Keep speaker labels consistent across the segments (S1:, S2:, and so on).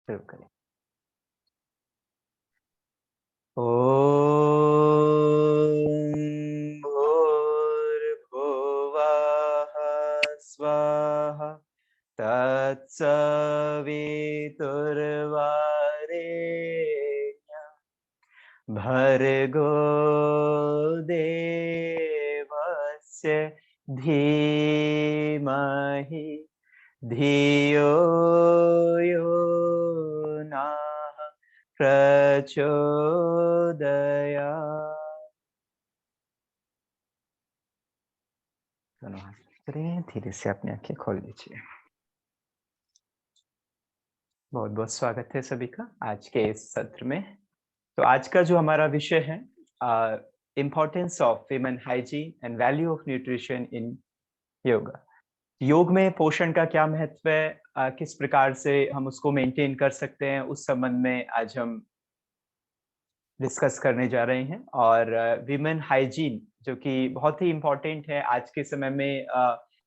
S1: शुरू करें। ॐ भूर्भुवः स्वः तत्सवितुर्वरेण्यं भर्गो देवस्य धीमहि धियो यो नः प्रचोदयात्। दोनों हाथ करें, धीरे से अपनी आंखें खोल लीजिए। बहुत बहुत स्वागत है सभी का आज के इस सत्र में। तो आज का जो हमारा विषय है importance of women hygiene and value of nutrition in yoga. योग में पोषण का क्या महत्व है, किस प्रकार से हम उसको मेंटेन कर सकते हैं, उस संबंध में आज हम डिस्कस करने जा रहे हैं। और विमेन हाइजीन जो कि बहुत ही इम्पोर्टेंट है आज के समय में,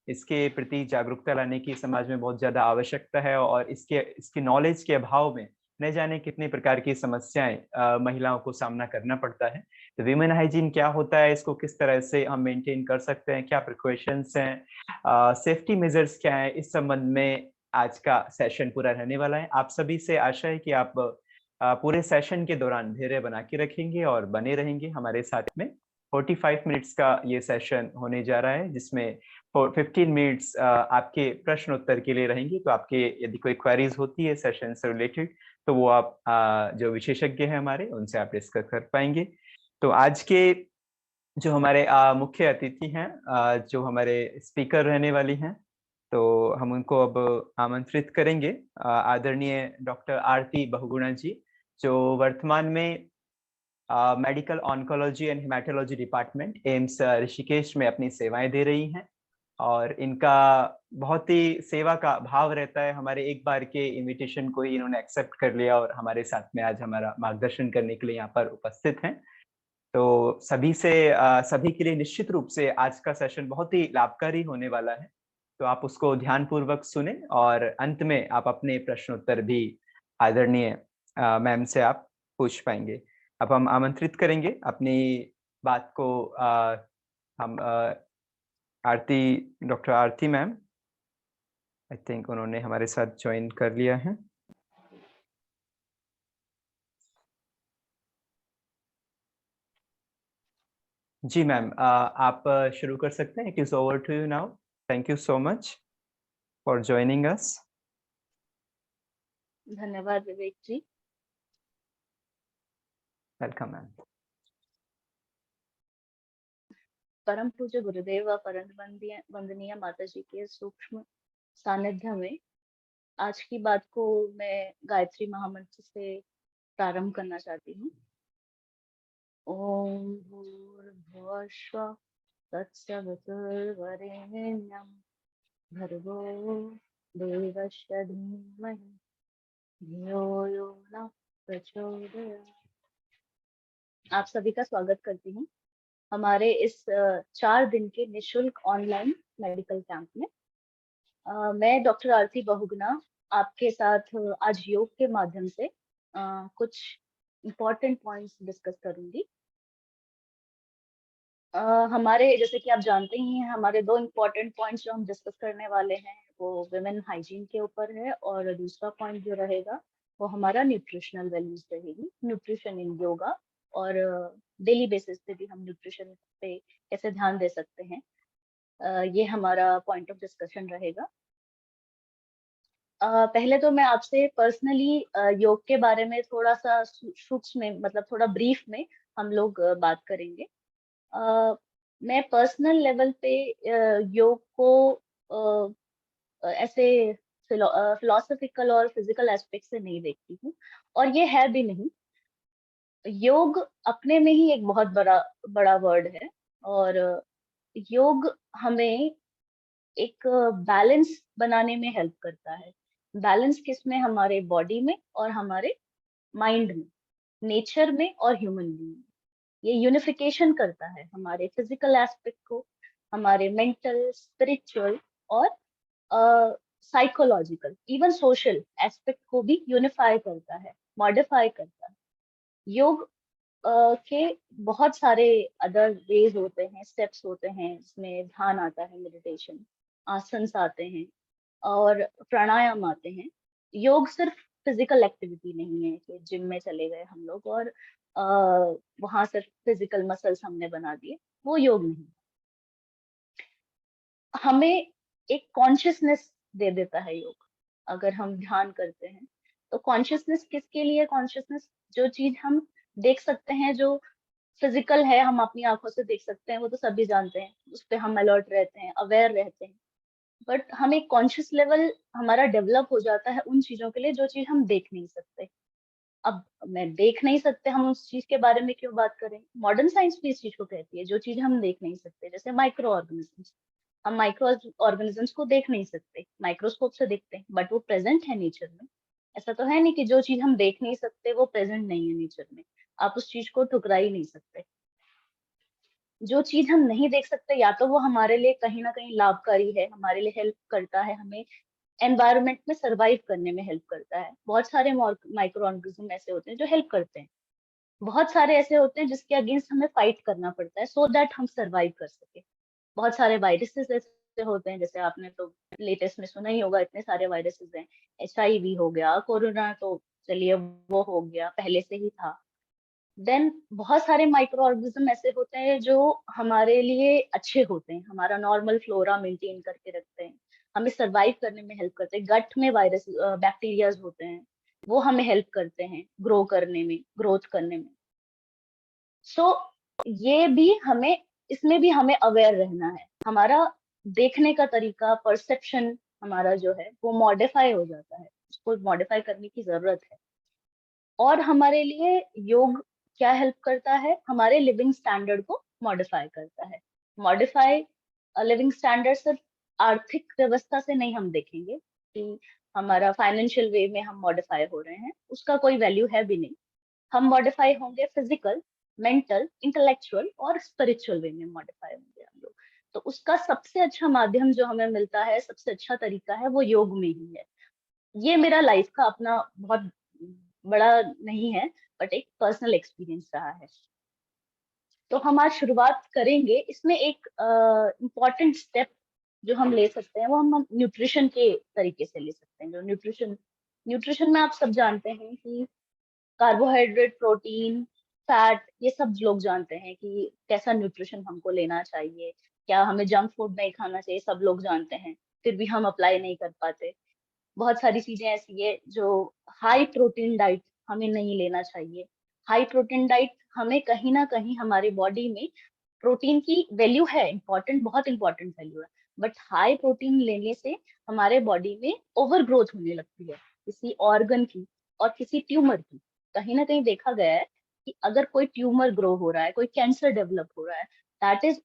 S1: इसके प्रति जागरूकता लाने की समाज में बहुत ज़्यादा आवश्यकता है। और इसकी नॉलेज के अभाव में न जाने कितने प्रकार की समस्याएं महिलाओं को सामना करना पड़ता है। तो विमेन हाइजीन क्या होता है, इसको किस तरह से हम मेंटेन कर सकते हैं, क्या प्रिकॉशंस हैं, सेफ्टी मेजर्स क्या है, इस संबंध में आज का सेशन पूरा रहने वाला है। आप सभी से आशा है कि आप पूरे सेशन के दौरान धैर्य बना के रखेंगे और बने रहेंगे हमारे साथ में। 45 मिनट्स का ये सेशन होने जा रहा है, जिसमें 15 मिनट्स आपके प्रश्न उत्तर के लिए रहेंगे। तो आपके यदि कोई क्वेरीज होती है सेशन से रिलेटेड, तो वो आप जो विशेषज्ञ हैं हमारे, उनसे आप डिस्कस कर पाएंगे। तो आज के जो हमारे मुख्य अतिथि हैं, जो हमारे स्पीकर रहने वाली हैं, तो हम उनको अब आमंत्रित करेंगे। आदरणीय डॉक्टर आरती बहुगुणा जी, जो वर्तमान में medical oncology and haematology department AIIMS Rishikesh में अपनी सेवाएं दे रही हैं। और इनका बहुत ही सेवा का भाव रहता है। हमारे एक बार के इनविटेशन को ही इन्होंने एक्सेप्ट कर लिया और हमारे साथ में आज हमारा मार्गदर्शन करने के लिए यहाँ पर उपस्थित हैं। तो सभी के लिए निश्चित रूप से आज का सेशन बहुत ही लाभकारी होने वाला है। तो आप उसको ध्यानपूर्वक सुने और अंत में आप अपने प्रश्न उत्तर भी आदरणीय मैम से आप पूछ पाएंगे। अब हम आमंत्रित करेंगे अपनी बात को हम Aarti, doctor Aarti ma'am, I think उन्होंने हमारे साथ ज्वाइन कर लिया है। जी मैम, आप शुरू कर सकते हैं। It is over to you now. Thank you so much for joining us.
S2: धन्यवाद विवेक जी।
S1: Welcome ma'am.
S2: परम पूज्य गुरुदेव व परम वंदनीय माता जी के सूक्ष्म सानिध्य में आज की बात को मैं गायत्री महामंत्र से प्रारंभ करना चाहती हूँ। ओम भूर्भुवः स्वः तत्सवितुर्वरेण्यं भर्गो देवस्य धीमहि धियो यो नः प्रचोदयात्। आप सभी का स्वागत करती हूँ हमारे इस 4 दिन के निशुल्क ऑनलाइन मेडिकल कैंप में। मैं डॉक्टर आरती बहुगुणा आपके साथ आज योग के माध्यम से कुछ इम्पोर्टेंट पॉइंट्स डिस्कस करूंगी। हमारे जैसे कि आप जानते ही हैं, हमारे 2 इम्पोर्टेंट पॉइंट्स जो हम डिस्कस करने वाले हैं वो विमेन हाइजीन के ऊपर है, और दूसरा पॉइंट जो रहेगा वो हमारा न्यूट्रिशनल वैल्यूज रहेगी, न्यूट्रिशन इन योगा, और डेली बेसिस पे भी हम न्यूट्रिशन पे कैसे ध्यान दे सकते हैं, ये हमारा पॉइंट ऑफ डिस्कशन रहेगा। पहले तो मैं आपसे पर्सनली योग के बारे में थोड़ा सा सूक्ष्म में, मतलब थोड़ा ब्रीफ में हम लोग बात करेंगे। मैं पर्सनल लेवल पे योग को ऐसे फिलोसफिकल और फिजिकल एस्पेक्ट से नहीं देखती हूँ, और ये है भी नहीं। योग अपने में ही एक बहुत बड़ा बड़ा वर्ड है, और योग हमें एक बैलेंस बनाने में हेल्प करता है। बैलेंस किसमें? हमारे बॉडी में और हमारे माइंड में, नेचर में और ह्यूमन बीइंग में। ये यूनिफिकेशन करता है हमारे फिजिकल एस्पेक्ट को, हमारे मेंटल, स्पिरिचुअल और साइकोलॉजिकल इवन सोशल एस्पेक्ट को भी यूनिफाई करता है, मॉडिफाई करता है। योग के बहुत सारे अदर वेज होते हैं, स्टेप्स होते हैं, जिसमें ध्यान आता है, मेडिटेशन, आसन्स आते हैं और प्राणायाम आते हैं। योग सिर्फ फिजिकल एक्टिविटी नहीं है कि जिम में चले गए हम लोग और वहां सिर्फ फिजिकल मसल्स हमने बना दिए, वो योग नहीं। हमें एक कॉन्शियसनेस दे देता है योग। अगर हम ध्यान करते हैं तो कॉन्शियसनेस किसके लिए? कॉन्शियसनेस जो चीज हम देख सकते हैं, जो फिजिकल है, हम अपनी आंखों से देख सकते हैं, वो तो सभी जानते हैं, उस पर हम अलर्ट रहते हैं, अवेयर रहते हैं। बट हम एक कॉन्शियस लेवल हमारा डेवलप हो जाता है उन चीजों के लिए जो चीज हम देख नहीं सकते। अब मैं देख नहीं सकते, हम उस चीज के बारे में क्यों बात करें? मॉडर्न साइंस भी इस चीज को कहती है, जो चीज हम देख नहीं सकते, जैसे माइक्रो ऑर्गेनिजम्स। हम माइक्रो ऑर्गेनिजम्स को देख नहीं सकते, माइक्रोस्कोप से देखते हैं, बट वो प्रेजेंट है नेचर में। ऐसा तो है नहीं कि जो चीज हम देख नहीं सकते वो प्रेजेंट नहीं है नेचर में, आप उस चीज को ठुकरा ही नहीं सकते। जो चीज हम नहीं देख सकते, या तो वो हमारे लिए कहीं ना कहीं लाभकारी है, हमारे लिए हेल्प करता है, हमें एनवायरनमेंट में सरवाइव करने में हेल्प करता है। बहुत सारे माइक्रो ऑर्गेनिज्म ऐसे होते हैं जो हेल्प करते हैं, बहुत सारे ऐसे होते हैं जिसके अगेंस्ट हमें फाइट करना पड़ता है सो दैट हम सरवाइव कर सके। बहुत सारे वायरसेस ऐसे होते हैं, जैसे आपने तो लेटेस्ट में सुना ही होगा, इतने सारे वायरसेस हैं। HIV हो गया, कोरोना तो चलिए वो हो गया, पहले से ही था। देन बहुत सारे माइक्रो ऑर्गेनिज्म ऐसे होते हैं जो हमारे लिए अच्छे होते हैं, हमारा नॉर्मल फ्लोरा मेंटेन करके रखते हैं, हमें सरवाइव करने में हेल्प करते हैं। गट में वायरस बैक्टीरियाज होते हैं, वो हमें हेल्प करते हैं ग्रो करने में, ग्रोथ करने में। सो ये भी हमें, इसमें भी हमें अवेयर रहना है। हमारा देखने का तरीका, परसेप्शन हमारा जो है वो मॉडिफाई हो जाता है, उसको मॉडिफाई करने की जरूरत है। और हमारे लिए योग क्या हेल्प करता है? हमारे लिविंग स्टैंडर्ड को मॉडिफाई करता है। मॉडिफाई लिविंग स्टैंडर्ड सिर्फ आर्थिक व्यवस्था से नहीं हम देखेंगे कि हमारा फाइनेंशियल वे में हम मॉडिफाई हो रहे हैं, उसका कोई वैल्यू है भी नहीं। हम मॉडिफाई होंगे फिजिकल, मेंटल, इंटेलेक्चुअल और स्पिरिचुअल वे में मॉडिफाई होंगे हम लोग। तो उसका सबसे अच्छा माध्यम जो हमें मिलता है, सबसे अच्छा तरीका है, वो योग में ही है। ये मेरा लाइफ का अपना बहुत बड़ा नहीं है, बट एक पर्सनल एक्सपीरियंस रहा है। तो हम आज शुरुआत करेंगे, इसमें एक इम्पॉर्टेंट स्टेप जो हम ले सकते हैं वो हम न्यूट्रिशन के तरीके से ले सकते हैं। जो न्यूट्रिशन न्यूट्रिशन में आप सब जानते हैं कि कार्बोहाइड्रेट, प्रोटीन, फैट, ये सब लोग जानते हैं कि कैसा न्यूट्रिशन हमको लेना चाहिए, क्या हमें जंक फूड नहीं खाना चाहिए, सब लोग जानते हैं, फिर भी हम अप्लाई नहीं कर पाते। बहुत सारी चीजें ऐसी है जो हाई प्रोटीन डाइट हमें नहीं लेना चाहिए। हाई प्रोटीन डाइट हमें कहीं ना कहीं हमारी बॉडी में, प्रोटीन की वैल्यू है इंपॉर्टेंट, बहुत इंपॉर्टेंट वैल्यू है, बट हाई प्रोटीन लेने से हमारे बॉडी में ओवर ग्रोथ होने लगती है किसी ऑर्गन की और किसी ट्यूमर की। कहीं ना कहीं देखा गया है कि अगर कोई ट्यूमर ग्रो हो रहा है, कोई कैंसर डेवलप हो रहा है, that is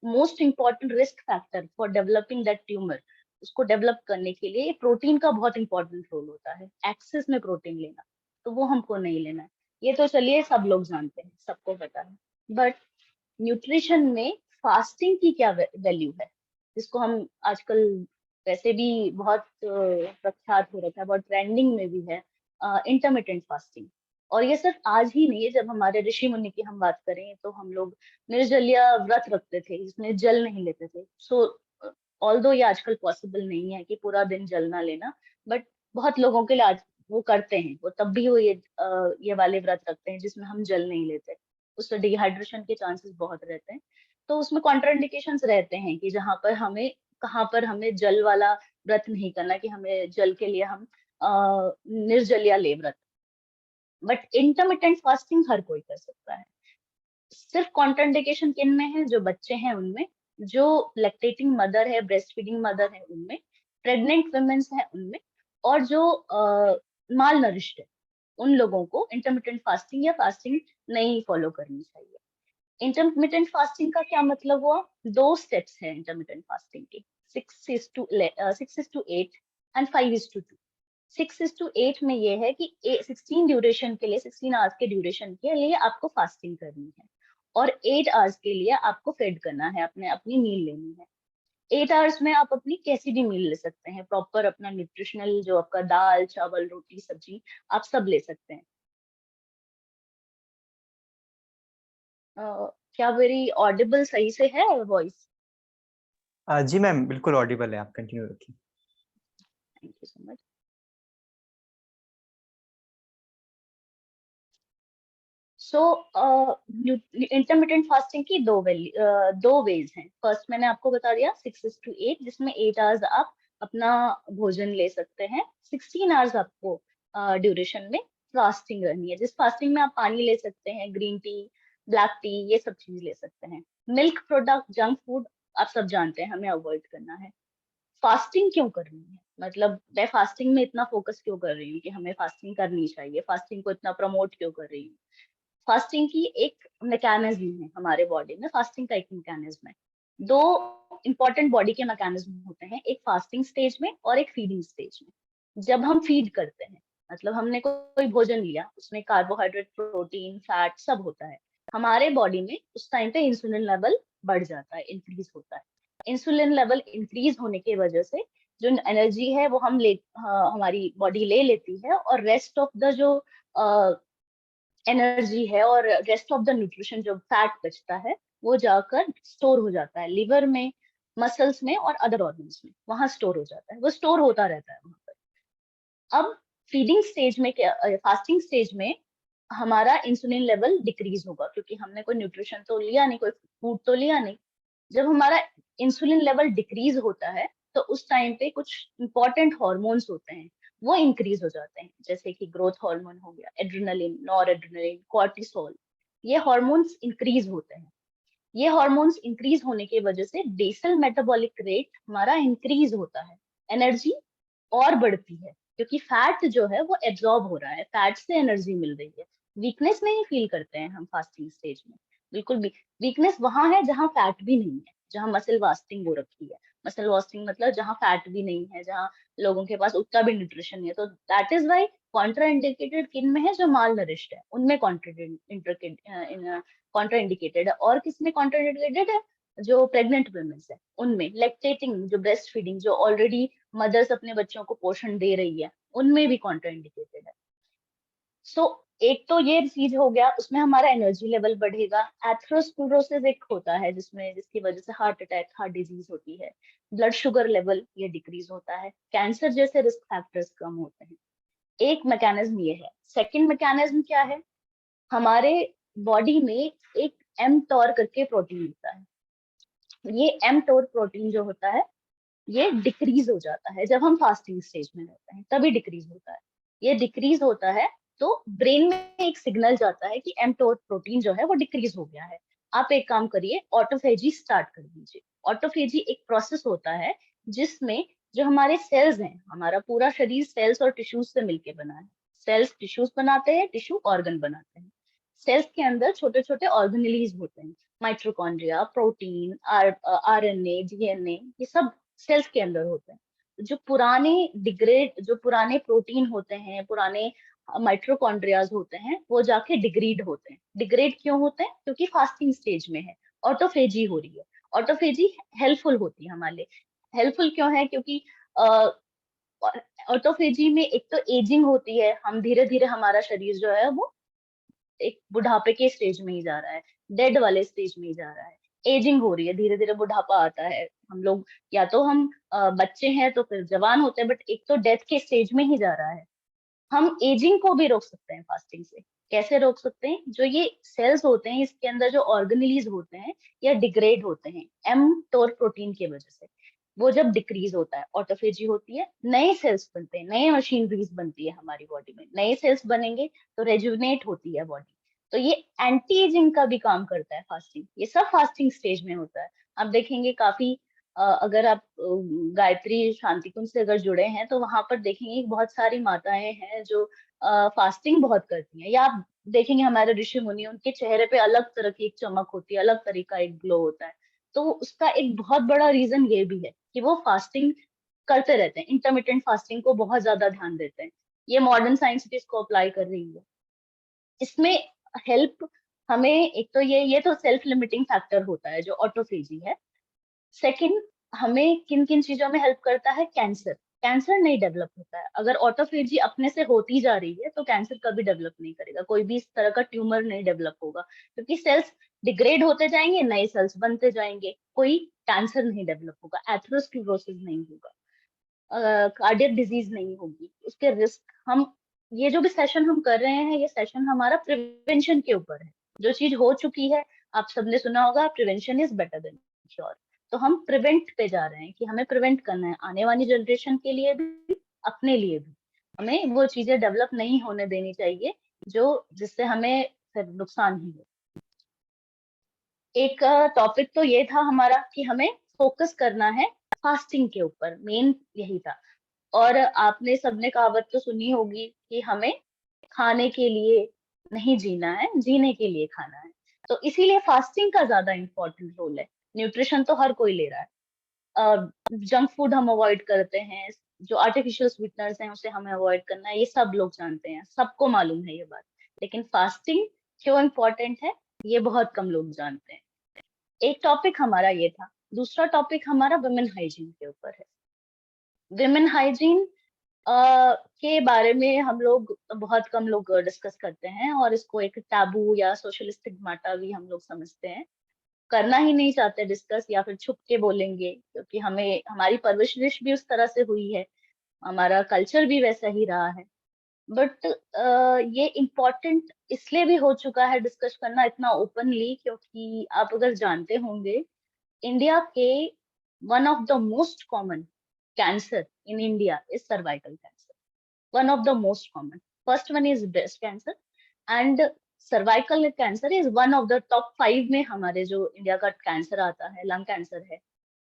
S2: most important risk factor for developing that tumour. उसको डेवलप करने के लिए प्रोटीन का बहुत इंपॉर्टेंट रोल होता है, एक्सेस में प्रोटीन लेना, तो वो हमको नहीं लेना है। ये तो चलिए सब लोग जानते हैं, सबको पता है। बट न्यूट्रिशन में फास्टिंग की क्या वैल्यू है, जिसको हम आजकल वैसे भी बहुत प्रख्यात हो रखा है, बहुत ट्रेंडिंग में भी है, इंटरमिटेंट फास्टिंग। और ये सिर्फ आज ही नहीं है, जब हमारे ऋषि मुनि की हम बात करें तो हम लोग निर्जलिया व्रत रखते थे जिसमें जल नहीं लेते थे। सो ऑल्दो ये आजकल पॉसिबल नहीं है कि पूरा दिन जल ना लेना, बट बहुत लोगों के लिए आज वो करते हैं, वो तब भी वो ये वाले व्रत रखते हैं जिसमें हम जल नहीं लेते। उससे डिहाइड्रेशन के चांसेस बहुत रहते हैं। तो उसमें कॉन्ट्राइंडिकेशंस रहते हैं कि जहाँ पर हमें, कहाँ पर हमें जल वाला व्रत नहीं करना, कि हमें जल के लिए हम निर्जलिया ले व्रत। बट इंटरमिटेंट फास्टिंग हर कोई कर सकता है। सिर्फ कॉन्ट्राइंडिकेशन किन में है? जो बच्चे हैं उनमें, जो लैक्टेटिंग मदर है, ब्रेस्ट फीडिंग मदर है उनमें, प्रेग्नेंट वुमेन्स है उनमें, और जो माल नरिश्ड है, उन लोगों को इंटरमिटेंट फास्टिंग या फास्टिंग नहीं फॉलो करनी चाहिए। इंटरमिटेंट फास्टिंग का क्या मतलब हुआ? 2 स्टेप्स है इंटरमिटेंट फास्टिंग के, 6:8 एंड 5:2। 6:8 में ये है कि 16 ड्यूरेशन के लिए, 16 आवर्स के ड्यूरेशन के लिए आपको फास्टिंग करनी है, और 8 आवर्स के लिए आपको फेड करना है, अपनी मील लेनी है। 8 आवर्स में आप अपनी कैसी भी मील ले सकते हैं, प्रॉपर अपना न्यूट्रिशनल जो आपका दाल चावल रोटी सब्जी आप सब ले सकते हैं। क्या मेरी ऑडिबल सही से है वॉइस?
S1: जी मैम, बिल्कुल ऑडिबल है, आप कंटिन्यू रखिए।
S2: Thank you so much. So intermittent fasting की दो वेज हैं। फर्स्ट मैंने आपको बता दिया 6:8, जिसमें 8 आवर्स आप अपना भोजन ले सकते हैं, 16 आवर्स आपको ड्यूरेशन में फास्टिंग रहनी है, जिस फास्टिंग में आप पानी ले सकते हैं, ग्रीन टी, ब्लैक टी, ये सब चीज ले सकते हैं। मिल्क प्रोडक्ट, जंक फूड आप सब जानते हैं हमें अवॉइड करना है। फास्टिंग क्यों करनी है, मतलब मैं फास्टिंग में इतना फोकस क्यों कर रही हूँ कि हमें फास्टिंग करनी चाहिए, फास्टिंग को इतना प्रमोट क्यों कर रही हूँ? फास्टिंग की एक मैकेनिज्म है हमारे बॉडी में, फास्टिंग का एक मैकेनिज्म है। दो इंपॉर्टेंट बॉडी के मैकेनिज्म होते हैं, एक फास्टिंग स्टेज में और एक फीडिंग स्टेज में। जब हम फीड करते हैं, मतलब हमने कोई भोजन लिया, उसमें कार्बोहाइड्रेट, प्रोटीन, फैट सब होता है, हमारे बॉडी में उस टाइम पे इंसुलिन लेवल बढ़ जाता है, इंक्रीज होता है। इंसुलिन लेवल इंक्रीज होने की वजह से जो एनर्जी है वो हमारी बॉडी ले लेती है, और रेस्ट ऑफ द जो एनर्जी है और रेस्ट ऑफ द न्यूट्रिशन जो फैट बचता है वो जाकर स्टोर हो जाता है लिवर में, मसल्स में और अदर ऑर्गन्स में, वहां स्टोर हो जाता है, वो स्टोर होता रहता है वहां पर। अब फीडिंग स्टेज में क्या, फास्टिंग स्टेज में हमारा इंसुलिन लेवल डिक्रीज होगा, क्योंकि हमने कोई न्यूट्रिशन तो लिया नहीं, कोई फूड तो लिया नहीं। जब हमारा इंसुलिन लेवल डिक्रीज होता है तो उस टाइम पे कुछ इंपॉर्टेंट हॉर्मोन्स होते हैं, वो इंक्रीज हो जाते हैं, जैसे कि ग्रोथ हार्मोन हो गया, एड्रेनलिन, नॉर एड्रेनलिन, कॉर्टिसोल, ये हॉर्मोन्स इंक्रीज होते हैं। ये हॉर्मोन्स इंक्रीज होने की वजह से बेसल मेटाबॉलिक रेट हमारा इंक्रीज होता है, एनर्जी और बढ़ती है, क्योंकि फैट जो है वो एब्जॉर्ब हो रहा है, फैट से एनर्जी मिल रही है। वीकनेस नहीं फील करते हैं हम फास्टिंग स्टेज में, बिल्कुल भी। वीकनेस वहां है जहां फैट भी नहीं है, जहां मसल वास्टिंग हो रखी है। मसल वास्टिंग मतलब जहां फैट भी नहीं है, जहां लोगों के पास उतना भी न्यूट्रिशन नहीं है, तो that is why contraindicated किन में है, जो माल नरिश्ड है उनमें कॉन्ट्रा इंडिकेटेड है, और किसमें कॉन्ट्रा इंडिकेटेड है, जो प्रेग्नेंट वुमेन्स है उनमें, लैक्टेटिंग, जो ब्रेस्ट फीडिंग, जो ऑलरेडी मदर्स अपने बच्चों को पोषण दे रही है, उनमें भी कॉन्ट्राइंडिकेटेड है। सो एक तो ये चीज हो गया, उसमें हमारा एनर्जी लेवल बढ़ेगा। एथेरोस्क्लेरोसिस एक होता है जिसकी वजह से हार्ट अटैक, हार्ट डिजीज होती है। ब्लड शुगर लेवल ये डिक्रीज होता है, कैंसर जैसे रिस्क फैक्टर्स कम होते हैं। एक मैकेनिज्म ये है। सेकंड मैकेनिज्म क्या है, हमारे बॉडी में एक एमटोर करके प्रोटीन होता है। ये एमटोर प्रोटीन जो होता है ये डिक्रीज हो जाता है जब हम फास्टिंग स्टेज में रहते हैं, तभी डिक्रीज होता है। ये डिक्रीज होता है तो ब्रेन में एक सिग्नल जाता है कि एमटोर प्रोटीन जो है वो डिक्रीज हो गया है। आप एक काम करिए, ऑटोफेजी स्टार्ट कर दीजिए। ऑटोफेजी एक प्रोसेस होता है जिसमें जो हमारे सेल्स हैं, हमारा पूरा शरीर सेल्स और टिश्यूज से मिलकर बना है। सेल्स टिश्यूज बनाते हैं, टिश्यू ऑर्गन बनाते हैं। सेल्स के अंदर छोटे छोटे ऑर्गेनेलीज होते हैं, माइट्रोकॉन्ड्रिया, प्रोटीन, आरएनए, डीएनए, ये सब सेल्स के अंदर होते हैं। जो पुराने प्रोटीन होते हैं, पुराने माइट्रोकॉन्ड्रियाज होते हैं, वो जाके डिग्रेड होते हैं। डिग्रेड क्यों होते हैं? क्योंकि फास्टिंग स्टेज में है, ऑटोफेजी हो रही है। ऑटोफेजी हेल्पफुल होती है हमारे लिए। हेल्पफुल क्यों है? क्योंकि ऑटोफेजी में एक तो एजिंग होती है, हम धीरे धीरे हमारा शरीर जो है वो एक बुढ़ापे के स्टेज में ही जा रहा है, डेड वाले स्टेज में ही जा रहा है। एजिंग हो रही है, धीरे धीरे बुढ़ापा आता है। हम लोग या तो हम बच्चे हैं तो फिर जवान होते हैं, बट एक तो डेथ के स्टेज में ही जा रहा है। हम एजिंग को भी रोक सकते हैं फास्टिंग से। कैसे रोक सकते हैं? जो ये सेल्स होते हैं, इसके अंदर जो ऑर्गेनेलीज होते हैं, या डिग्रेड होते हैं एमटोर प्रोटीन की वजह से। वो जब डिक्रीज होता है, ऑटोफेजी होती है, नए सेल्स बनते हैं, नए मशीनरीज बनती है हमारी बॉडी में। नए सेल्स बनेंगे तो रेजुविनेट होती है बॉडी। तो ये एंटी एजिंग का भी काम करता है फास्टिंग। ये सब फास्टिंग स्टेज में होता है। आप देखेंगे काफी अगर आप गायत्री शांति कुंज से अगर जुड़े हैं तो वहां पर देखेंगे बहुत सारी माताएं हैं जो फास्टिंग बहुत करती हैं। या आप देखेंगे हमारे ऋषि मुनि, उनके चेहरे पे अलग तरह की एक चमक होती है, अलग तरह का एक ग्लो होता है। तो उसका एक बहुत बड़ा रीजन ये भी है कि वो फास्टिंग करते रहते हैं, इंटरमिटेंट फास्टिंग को बहुत ज्यादा ध्यान देते हैं। ये मॉडर्न साइंस भी इसको अप्लाई कर रही है। इसमें हेल्प हमें, एक तो ये तो सेल्फ लिमिटिंग फैक्टर होता है जो ऑटोफेजी है। सेकंड, हमें किन किन चीजों में हेल्प करता है? कैंसर। कैंसर नहीं डेवलप होता है। अगर ऑटोफेजी अपने से होती जा रही है तो कैंसर कभी डेवलप नहीं करेगा, कोई भी इस तरह का ट्यूमर नहीं डेवलप होगा, क्योंकि सेल्स डिग्रेड होते जाएंगे, नए सेल्स बनते जाएंगे, कोई कैंसर नहीं डेवलप होगा, एथेरोस्क्लेरोसिस नहीं होगा, कार्डियक डिजीज नहीं होगी। उसके रिस्क हम, ये जो भी सेशन हम कर रहे हैं, ये सेशन हमारा प्रिवेंशन के ऊपर है। जो चीज हो चुकी है, आप सबने सुना होगा, prevention is better than cure. तो हम प्रिवेंट पे जा रहे हैं कि हमें प्रिवेंट करना है, आने वाली जनरेशन के लिए भी, अपने लिए भी। हमें वो चीजें डेवलप नहीं होने देनी चाहिए जो, जिससे हमें फिर नुकसान ही हो। एक टॉपिक तो ये था हमारा कि हमें फोकस करना है फास्टिंग के ऊपर, मेन यही था। और आपने सबने कहावत तो सुनी होगी कि हमें खाने के लिए नहीं जीना है, जीने के लिए खाना है। तो इसीलिए फास्टिंग का ज्यादा इम्पोर्टेंट रोल है। न्यूट्रिशन तो हर कोई ले रहा है, जंक फूड हम अवॉइड करते हैं, जो आर्टिफिशियल स्वीटनर्स हैं उसे हमें अवॉइड करना है, ये सब लोग जानते हैं, सबको मालूम है ये बात। लेकिन फास्टिंग क्यों इम्पोर्टेंट है, ये बहुत कम लोग जानते हैं। एक टॉपिक हमारा ये था। दूसरा टॉपिक हमारा वुमेन हाइजीन के ऊपर है। विमेन हाइजीन के बारे में हम लोग, बहुत कम लोग डिस्कस करते हैं, और इसको एक टैबू या सोशल स्टिग्माटा भी हम लोग समझते हैं, करना ही नहीं चाहते डिस्कस, या फिर छुप के बोलेंगे, क्योंकि हमें, हमारी परवरिश भी उस तरह से हुई है, हमारा कल्चर भी वैसा ही रहा है। बट ये इम्पोर्टेंट इसलिए भी हो चुका है डिस्कस करना इतना ओपनली, क्योंकि आप अगर जानते होंगे, इंडिया के one of the most common cancer in India is cervical cancer. one of the most common. First one is breast cancer, and cervical cancer is one of the top 5 में हमारे जो India का cancer आता है, lung cancer है,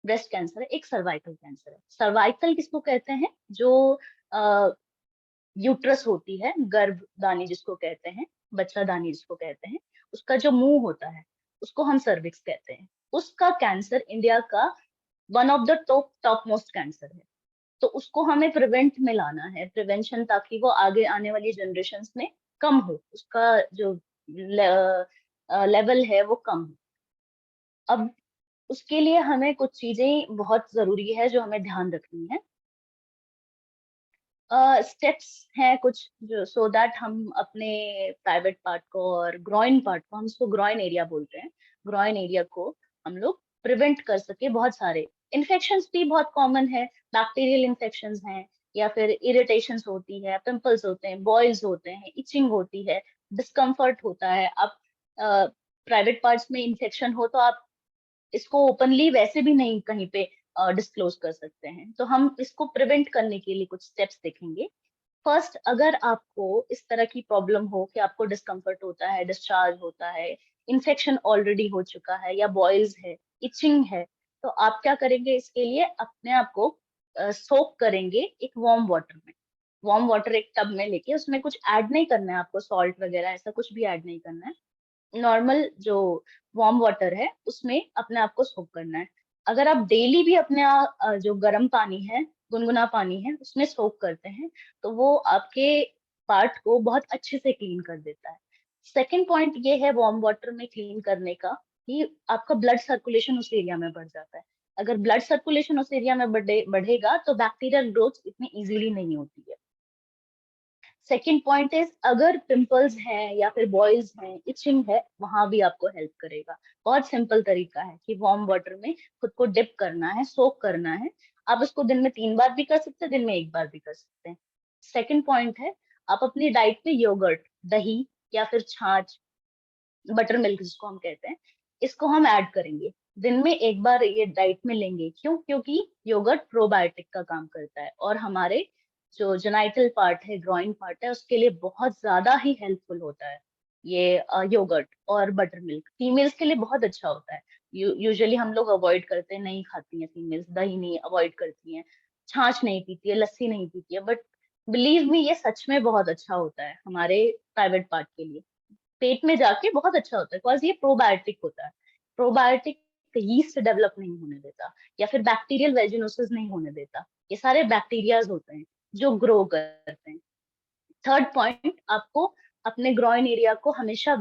S2: breast cancer है, एक cervical cancer है। सर्वाइकल किसको कहते हैं? जो यूट्रस होती है, गर्भदानी जिसको कहते हैं, बच्चादानी जिसको कहते हैं, उसका जो मुंह होता है उसको हम सर्विक्स कहते हैं। उसका कैंसर इंडिया का one of the top top most cancer है। तो उसको हमें प्रिवेंट में लाना है, प्रिवेंशन, ताकि वो आगे आने वाली जनरेशन में कम हो, उसका जो लेवल है वो कम हो। अब उसके लिए हमें कुछ चीजें बहुत जरूरी है जो हमें ध्यान रखनी है। स्टेप्स हैं कुछ जो, सो दैट हम अपने प्राइवेट पार्ट को और ग्रॉइन पार्ट को, हम इसको ग्रॉइन एरिया बोलते हैं, ग्रॉइन एरिया को हम लोग प्रिवेंट कर सके। बहुत सारे इन्फेक्शंस भी बहुत कॉमन है, बैक्टीरियल इन्फेक्शंस हैं, या फिर इरिटेशंस होती है, पिंपल्स होते हैं, बॉयल्स होते हैं, इचिंग होती है, डिस्कम्फर्ट होता है। आप प्राइवेट पार्ट्स में इन्फेक्शन हो तो आप इसको ओपनली वैसे भी नहीं कहीं पे डिस्क्लोज कर सकते हैं। तो हम इसको प्रिवेंट करने के लिए कुछ स्टेप्स देखेंगे। फर्स्ट, अगर आपको इस तरह की प्रॉब्लम हो कि आपको डिस्कम्फर्ट होता है, डिस्चार्ज होता है, इन्फेक्शन ऑलरेडी हो चुका है, या बॉयल्स है, इचिंग है, तो आप क्या करेंगे? इसके लिए अपने आप को सोक करेंगे एक वार्म वाटर में। वार्म वाटर एक टब में लेके, उसमें कुछ ऐड नहीं करना है आपको, सॉल्ट वगैरह ऐसा कुछ भी ऐड नहीं करना है। नॉर्मल जो वार्म वाटर है उसमें अपने आप को सोक करना है। अगर आप डेली भी अपने जो गर्म पानी है, गुनगुना पानी है, उसमें सोक करते हैं, तो वो आपके पार्ट को बहुत अच्छे से क्लीन कर देता है। सेकेंड पॉइंट ये है वार्म वाटर में क्लीन करने का, कि आपका ब्लड सर्कुलेशन उस एरिया में बढ़ जाता है। अगर ब्लड सर्कुलेशन उस एरिया में बढ़ेगा तो बैक्टीरियल ग्रोथ इतनी इजीली नहीं होती है। सेकेंड पॉइंट इज, अगर पिंपल्स हैं या फिर बॉयल्स हैं, इचिंग है, वहां भी आपको हेल्प करेगा। बहुत सिंपल तरीका है कि वार्म वाटर में खुद को डिप करना है, सोक करना है। आप इसको दिन में 3 बार भी कर सकते हैं, दिन में 1 बार भी कर सकते हैं। सेकेंड पॉइंट है, आप अपनी डाइट में योगर्ट, दही या फिर छाछ, बटर मिल्क जिसको हम कहते हैं, इसको हम ऐड करेंगे। दिन में 1 बार ये डाइट में लेंगे। क्यों? क्योंकि योगर्ट प्रोबायोटिक का काम करता है, और हमारे जो जेनाइटल पार्ट है, ग्रॉइन पार्ट है, उसके लिए बहुत ज्यादा ही हेल्पफुल होता है ये योगर्ट और बटर मिल्क। फीमेल्स के लिए बहुत अच्छा होता है। यूजुअली हम लोग अवॉइड करते हैं, नहीं खाती हैं फीमेल्स, दही नहीं अवॉइड करती हैं, छाछ नहीं पीती है, लस्सी नहीं पीती है, बट बिलीव मी, ये सच में बहुत अच्छा होता है हमारे प्राइवेट पार्ट के लिए। पेट में जाके बहुत अच्छा होता है, बिकॉज ये प्रोबायोटिक होता है। प्रोबायोटिक यीस्ट डेवलप नहीं होने देता, या फिर बैक्टीरियल वेजिनोसिस नहीं होने देता। ये सारे बैक्टीरियाज होते हैं जो ग्रो करते हैं। थर्ड पॉइंट, आपको अपने ग्रॉइन एरिया को हमेशा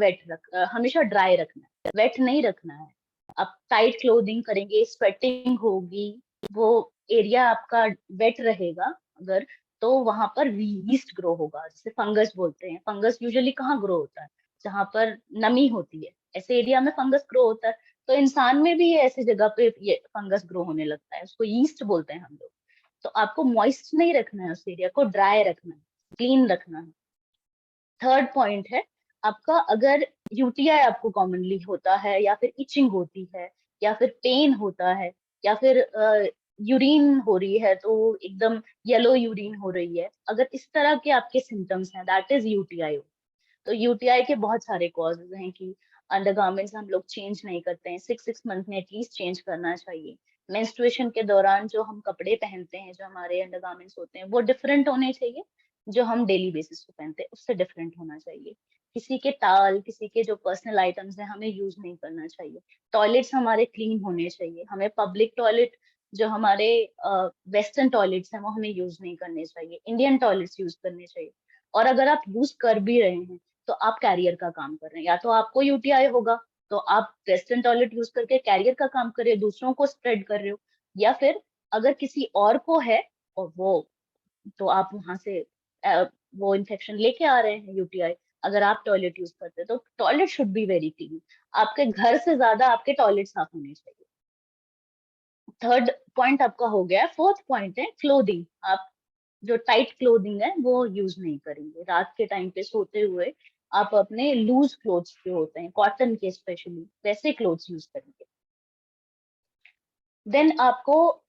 S2: हमेशा ड्राई रखना है, वेट नहीं रखना है। आप टाइट क्लोथिंग करेंगे, स्वेटिंग होगी, वो एरिया आपका वेट रहेगा अगर, तो वहां पर यीस्ट ग्रो होगा, जिसे फंगस बोलते हैं। फंगस यूजुअली कहाँ ग्रो होता है? जहाँ पर नमी होती है, ऐसे एरिया में फंगस ग्रो होता है। तो इंसान में भी ऐसी जगह पे ये फंगस ग्रो होने लगता है, उसको यीस्ट बोलते हैं हम लोग। तो आपको मॉइस्ट नहीं रखना है, उस एरिया को ड्राई रखना है, क्लीन रखना है। थर्ड पॉइंट है आपका, अगर यूटीआई आपको कॉमनली होता है, या फिर इचिंग होती है, या फिर पेन होता है, या फिर यूरिन हो रही है तो एकदम येलो यूरिन हो रही है, अगर इस तरह के आपके सिम्टम्स हैं, दैट इज यूटीआई। तो यूटीआई के बहुत सारे कॉजेज हैं कि अंडरगारमेंट्स हम लोग चेंज नहीं करते हैं, 6 मंथ में एटलीस्ट चेंज करना चाहिए। मेंस्ट्रुएशन के दौरान जो हम कपड़े पहनते हैं, जो हमारे अंडरगारमेंट्स होते हैं, वो डिफरेंट होने चाहिए। जो हम डेली बेसिस पे पहनते हैं उससे डिफरेंट होना चाहिए। किसी के टाल, किसी के जो पर्सनल आइटम्स हैं, हमें यूज नहीं करना चाहिए। टॉयलेट्स हमारे क्लीन होने चाहिए। हमें पब्लिक टॉयलेट, जो हमारे वेस्टर्न टॉयलेट्स हैं, वो हमें यूज नहीं करने चाहिए, इंडियन टॉयलेट्स यूज करने चाहिए। और अगर आप यूज कर भी रहे हैं तो आप कैरियर का काम कर रहे हैं, या तो आपको यूटीआई होगा तो आप वेस्टर्न टॉयलेट यूज करके कैरियर का काम कर रहे हो, दूसरों को स्प्रेड कर रहे हो। या फिर अगर किसी और को है और वो, तो आप वहां से वो इन्फेक्शन लेके आ रहे हैं, यूटीआई। अगर आप टॉयलेट यूज करते हैं तो toilet should be very clean. आपके घर से ज्यादा आपके टॉयलेट साफ होने चाहिए। थर्ड पॉइंट आपका हो गया। फोर्थ पॉइंट है क्लोथिंग। आप जो टाइट क्लोथिंग है वो यूज नहीं करेंगे। रात के टाइम पे सोते हुए आप अपने लूज क्लोथ्स जो होते हैं, कॉटन के स्पेशली, वैसे क्लोथ्स यूज करेंगे। देन आपको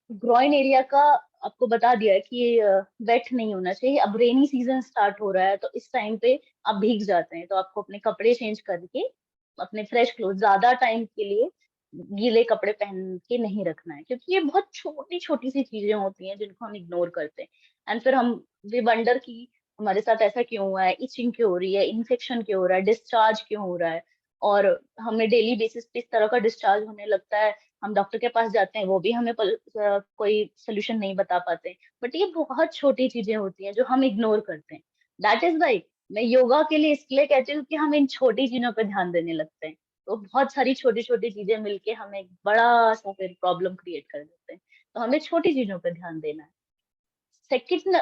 S2: ग्रॉइन एरिया का आपको बता दिया है कि वेट नहीं होना चाहिए। अब रेनी सीजन स्टार्ट हो रहा है तो इस टाइम पे आप भीग जाते हैं, तो आपको अपने कपड़े चेंज करके अपने फ्रेश क्लोथ, ज्यादा टाइम के लिए गीले कपड़े पहन के नहीं रखना है, क्योंकि ये बहुत छोटी छोटी सी चीजें होती हैं जिनको हम इग्नोर करते हैं। एंड फिर हम वी वंडर कि हमारे साथ ऐसा क्यों हुआ है, इचिंग क्यों हो रही है, इन्फेक्शन क्यों हो रहा है, डिस्चार्ज क्यों हो रहा है। और हमें डेली बेसिस पे इस तरह का डिस्चार्ज होने लगता है। हम डॉक्टर के पास जाते हैं, वो भी हमें कोई सोल्यूशन नहीं बता पाते। बट ये बहुत छोटी चीजें होती हैं जो हम इग्नोर करते हैं। दैट इज वाई मैं योगा के लिए इसलिए कहती हूँ कि हम इन छोटी चीजों पर ध्यान देने लगते हैं, तो बहुत सारी छोटी छोटी चीजें मिलके हमें एक बड़ा सा फिर प्रॉब्लम क्रिएट कर देते हैं। तो हमें छोटी चीजों पर ध्यान देना है। सेकंड,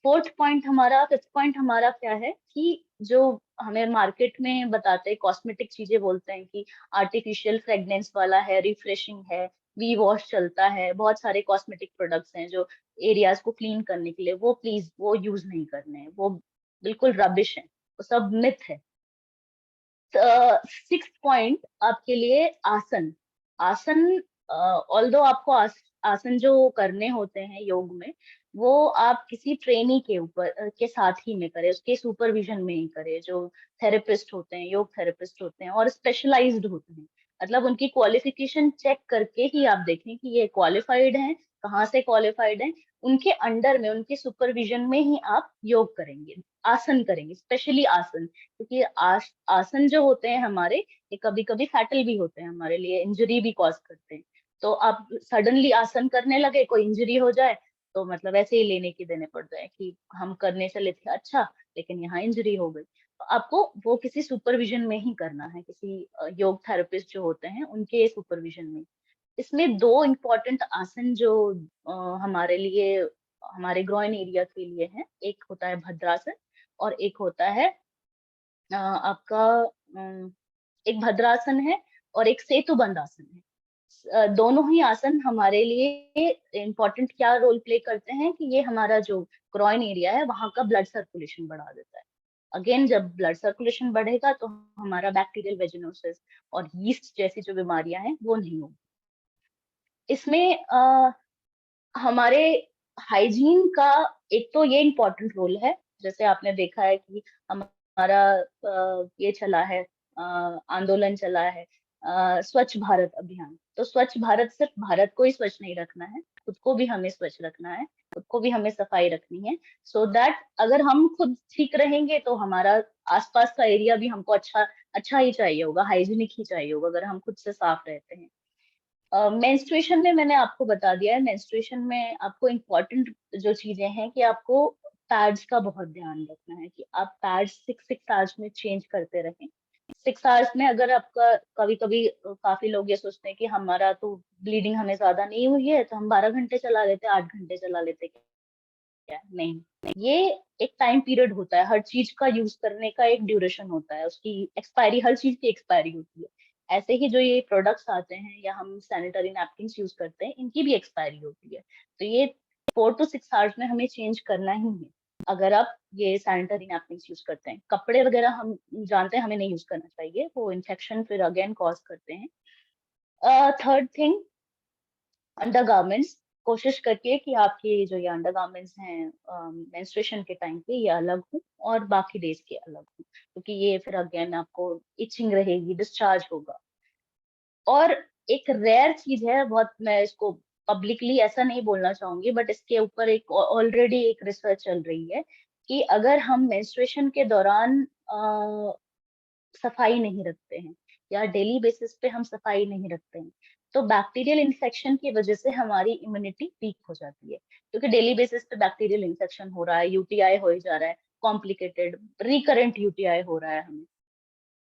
S2: फोर्थ पॉइंट हमारा, फिफ्थ पॉइंट हमारा क्या है कि जो हमें मार्केट में बताते हैं, कॉस्मेटिक चीजें बोलते हैं कि आर्टिफिशियल फ्रेग्रेंस वाला है, रिफ्रेशिंग है, वी वॉश चलता है, बहुत सारे कॉस्मेटिक प्रोडक्ट्स हैं जो एरियाज को क्लीन करने के लिए, वो प्लीज वो यूज नहीं करने हैं, वो बिल्कुल रबिश है, वो सब मिथ है। सिक्स्थ पॉइंट आपके लिए आसन। आसन, ऑल्दो आपको आसन जो करने होते हैं योग में, वो आप किसी ट्रेनी के ऊपर के साथ ही में करें, उसके सुपरविजन में ही करें, जो थेरेपिस्ट होते हैं, योग थेरेपिस्ट होते हैं और स्पेशलाइज्ड होते हैं। मतलब उनकी क्वालिफिकेशन चेक करके ही आप देखें कि ये क्वालिफाइड हैं, कहाँ से क्वालिफाइड हैं, उनके अंडर में, उनके सुपरविजन में ही आप योग करेंगे, आसन करेंगे, स्पेशली आसन। क्योंकि आसन जो होते हैं हमारे, ये कभी कभी फैटल भी होते हैं, हमारे लिए इंजरी भी कॉज करते हैं। तो आप सडनली आसन करने लगे, कोई इंजरी हो जाए तो मतलब ऐसे ही लेने की देने पड़ जाए कि हम करने चले थे अच्छा, लेकिन यहाँ इंजरी हो गई। तो आपको वो किसी सुपरविजन में ही करना है, किसी योग थेरेपिस्ट जो होते हैं उनके सुपरविजन में। इसमें दो इम्पोर्टेंट आसन जो हमारे लिए, हमारे ग्रोइन एरिया के लिए है, एक होता है भद्रासन और एक होता है आपका एक भद्रासन है और एक सेतुबंध आसन है। दोनों ही आसन हमारे लिए इम्पोर्टेंट क्या रोल प्ले करते हैं कि ये हमारा जो ग्रॉइन एरिया है वहां का ब्लड सर्कुलेशन बढ़ा देता है। अगेन, जब ब्लड सर्कुलेशन बढ़ेगा तो हमारा बैक्टीरियल वेजिनोसिस और यीस्ट जैसी जो बीमारियां हैं वो नहीं होगी। इसमें हमारे हाइजीन का एक तो ये इम्पोर्टेंट रोल है। जैसे आपने देखा है कि हमारा ये चला है, आंदोलन चला है, स्वच्छ भारत अभियान। तो स्वच्छ भारत सिर्फ भारत को ही स्वच्छ नहीं रखना है, खुद को भी हमें स्वच्छ रखना है, खुद को भी हमें सफाई रखनी है। सो दैट अगर हम खुद ठीक रहेंगे तो हमारा आसपास का एरिया भी हमको अच्छा अच्छा ही चाहिए होगा, हाइजीनिक ही चाहिए होगा, अगर हम खुद से साफ रहते हैं। मेंस्ट्रुएशन में मैंने आपको बता दिया है। मेंस्ट्रुएशन में आपको इम्पोर्टेंट जो चीजें हैं कि आपको पैड्स का बहुत ध्यान रखना है कि आप पैड्स 6 6 आवर्स में चेंज करते रहें। 6 आवर्स में अगर आपका कभी कभी काफी लोग ये सोचते हैं कि हमारा तो ब्लीडिंग हमें ज्यादा नहीं हुई है तो हम 12 घंटे चला लेते, 8 घंटे चला लेते, क्या नहीं, ये एक टाइम पीरियड होता है, हर चीज का यूज करने का एक ड्यूरेशन होता है, उसकी एक्सपायरी, हर चीज की एक्सपायरी होती है। ऐसे ही जो ये प्रोडक्ट्स आते हैं या हम सैनिटरी नैपकिन यूज करते हैं, इनकी भी एक्सपायरी होती है। तो ये 4 to 6 आवर्स में हमें चेंज करना ही है अगर आप ये सैनिटरी नैपकिन यूज करते हैं। कपड़े वगैरह हम जानते हैं हमें नहीं यूज करना चाहिए, वो इन्फेक्शन फिर अगेन कॉज करते हैं। थर्ड थिंग, अंडरगारमेंट्स, कोशिश करिए कि आपके जो ये अंडरगारमेंट्स हैं मेंस्ट्रुएशन के टाइम पे ये अलग हो और बाकी डेज के अलग हो, क्योंकि ये फिर अगेन आपको इचिंग रहेगी, डिस्चार्ज होगा। और एक रेयर चीज है बहुत, मैं इसको पब्लिकली ऐसा नहीं बोलना चाहूंगी, बट इसके ऊपर एक ऑलरेडी एक रिसर्च चल रही है कि अगर हम मेंस्ट्रुएशन के दौरान सफाई नहीं रखते हैं या डेली बेसिस पे हम सफाई नहीं रखते हैं, तो बैक्टीरियल इन्फेक्शन की वजह से हमारी इम्यूनिटी वीक हो जाती है, क्योंकि डेली बेसिस पे बैक्टीरियल इन्फेक्शन हो रहा है, यूटीआई हो ही जा रहा है, कॉम्प्लिकेटेड रिकरेंट यूटीआई हो रहा है हमें।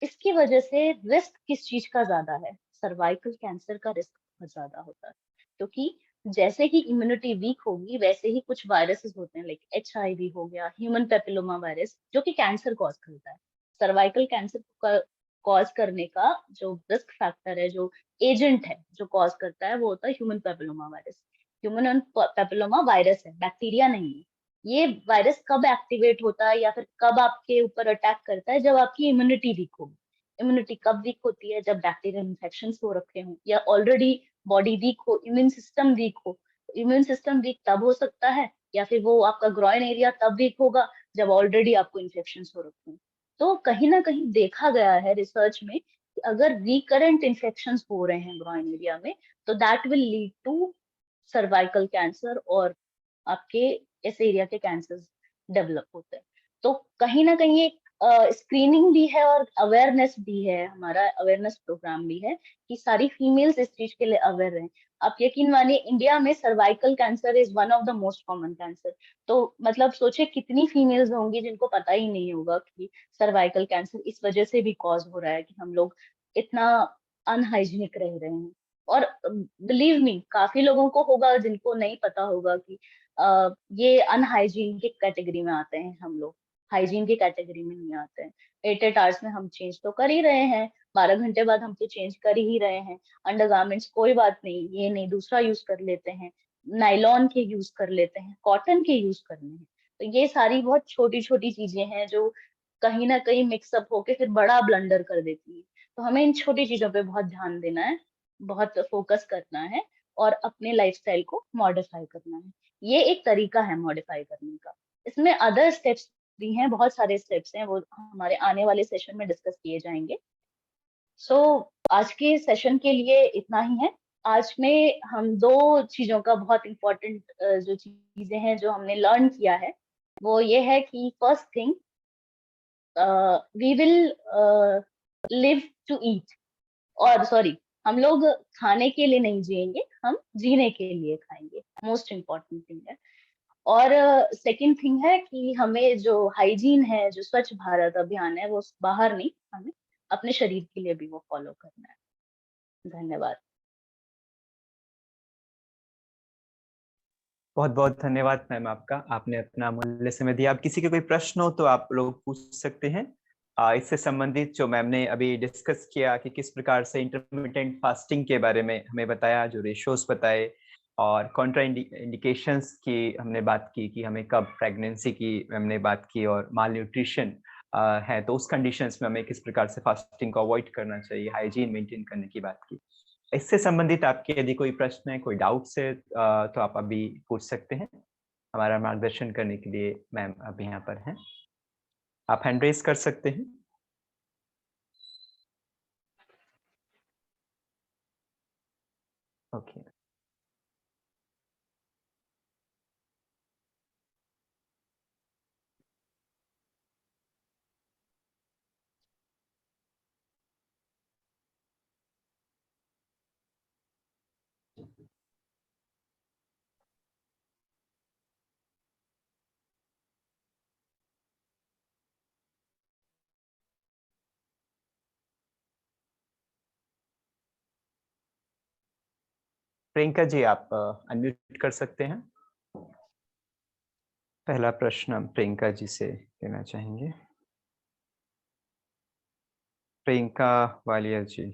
S2: इसकी वजह से रिस्क किस चीज का ज्यादा है? सर्वाइकल कैंसर का रिस्क बहुत ज्यादा होता है, क्योंकि जैसे ही इम्यूनिटी वीक होगी वैसे ही कुछ वायरसेस होते हैं, लाइक एचआईवी हो गया, ह्यूमन पेपिलोमा वायरस, जो कि कैंसर कॉज करता है। सर्वाइकल कैंसर का कॉज करने का जो रिस्क फैक्टर है, जो एजेंट है जो कॉज करता है, वो होता है human papilloma virus. Human papilloma virus है, बैक्टीरिया नहीं है। ये वायरस कब एक्टिवेट होता है या फिर कब आपके ऊपर अटैक करता है? जब आपकी इम्यूनिटी वीक होगी। इम्यूनिटी कब वीक होती है? जब बैक्टीरियल इन्फेक्शन हो रखे हों या ऑलरेडी बॉडी वीक हो, इम्यून सिस्टम वीक हो। इम्यून सिस्टम वीक तब हो सकता है, या फिर वो आपका ग्रॉइन एरिया तब वीक होगा जब ऑलरेडी आपको इन्फेक्शन हो रखे हों। तो कहीं ना कहीं देखा गया है रिसर्च में कि अगर रिकरेंट इन्फेक्शन हो रहे हैं ग्रॉइन एरिया में, तो that will lead to cervical cancer, और आपके इस एरिया के कैंसर डेवलप होते हैं। तो कहीं ना कहीं एक स्क्रीनिंग भी है और अवेयरनेस भी है, हमारा अवेयरनेस प्रोग्राम भी है कि सारी फीमेल्स इस चीज के लिए अवेयर रहें। आप यकीन मानिए, इंडिया में cervical cancer is one of the most common cancer. तो मतलब सोचे कितनी फीमेल्स होंगी जिनको पता ही नहीं होगा कि सर्वाइकल कैंसर इस वजह से भी कॉज हो रहा है कि हम लोग इतना अनहाइजीनिक रह रहे हैं। और बिलीव मी, काफी लोगों को होगा जिनको नहीं पता होगा कि ये अनहाइजीन की कैटेगरी में आते हैं हम लोग, हाइजीन की कैटेगरी में नहीं आते हैं। 8 8 आवर्स में हम चेंज तो कर ही रहे हैं, 12 घंटे बाद हम तो चेंज कर ही रहे हैं। अंडरगारमेंट्स कोई बात नहीं, ये नहीं, दूसरा यूज कर लेते हैं, नायलॉन के यूज कर लेते हैं, कॉटन के यूज करने हैं। तो ये सारी बहुत छोटी छोटी चीजें हैं जो कहीं ना कहीं मिक्सअप होके फिर बड़ा ब्लंडर कर देती है। तो हमें इन छोटी चीजों पे बहुत ध्यान देना है, बहुत फोकस करना है, और अपने लाइफस्टाइल को मॉडिफाई करना है। ये एक तरीका है मॉडिफाई करने का। इसमें अदर स्टेप्स भी हैं, बहुत सारे स्टेप्स हैं, वो हमारे आने वाले सेशन में डिस्कस किए जाएंगे। सो आज के सेशन के लिए इतना ही है। आज में हम दो चीजों का बहुत इम्पोर्टेंट जो चीजें हैं जो हमने लर्न किया है, वो ये है कि first thing, we will live to eat, और सॉरी, हम लोग खाने के लिए नहीं जिएंगे, हम जीने के लिए खाएंगे, मोस्ट इम्पोर्टेंट थिंग है। और सेकंड थिंग है कि हमें जो हाइजीन है, जो स्वच्छ भारत अभियान है, वो बाहर नहीं, हमें अपने शरीर के लिए भी वो फॉलो करना है। धन्यवाद।
S1: बहुत बहुत धन्यवाद मैम आपका, आपने अपना अमूल्य समय दिया। आप किसी के कोई प्रश्न हो तो आप लोग पूछ सकते हैं। इससे संबंधित जो मैम ने अभी डिस्कस किया कि किस प्रकार से इंटरमिटेंट फास्टिंग के बारे में हमें बताया, जो रेशोस बताए, और कॉन्ट्रा इंडिकेशंस की हमने बात की कि हमें कब प्रेगनेंसी की हमने बात की, और माल न्यूट्रिशन है तो उस कंडीशंस में हमें किस प्रकार से फास्टिंग को अवॉइड करना चाहिए, हाइजीन मेंटेन करने की बात की। इससे संबंधित आपके यदि कोई प्रश्न है, कोई डाउट्स है, तो आप अभी पूछ सकते हैं। हमारा मार्गदर्शन करने के लिए मैम अभी यहाँ पर हैं, आप हैंड रेज कर सकते हैं। ओके। प्रियंका जी, आप अनम्यूट कर सकते हैं। पहला प्रश्न हम प्रियंका जी से लेना चाहेंगे। प्रियंका वालिया जी।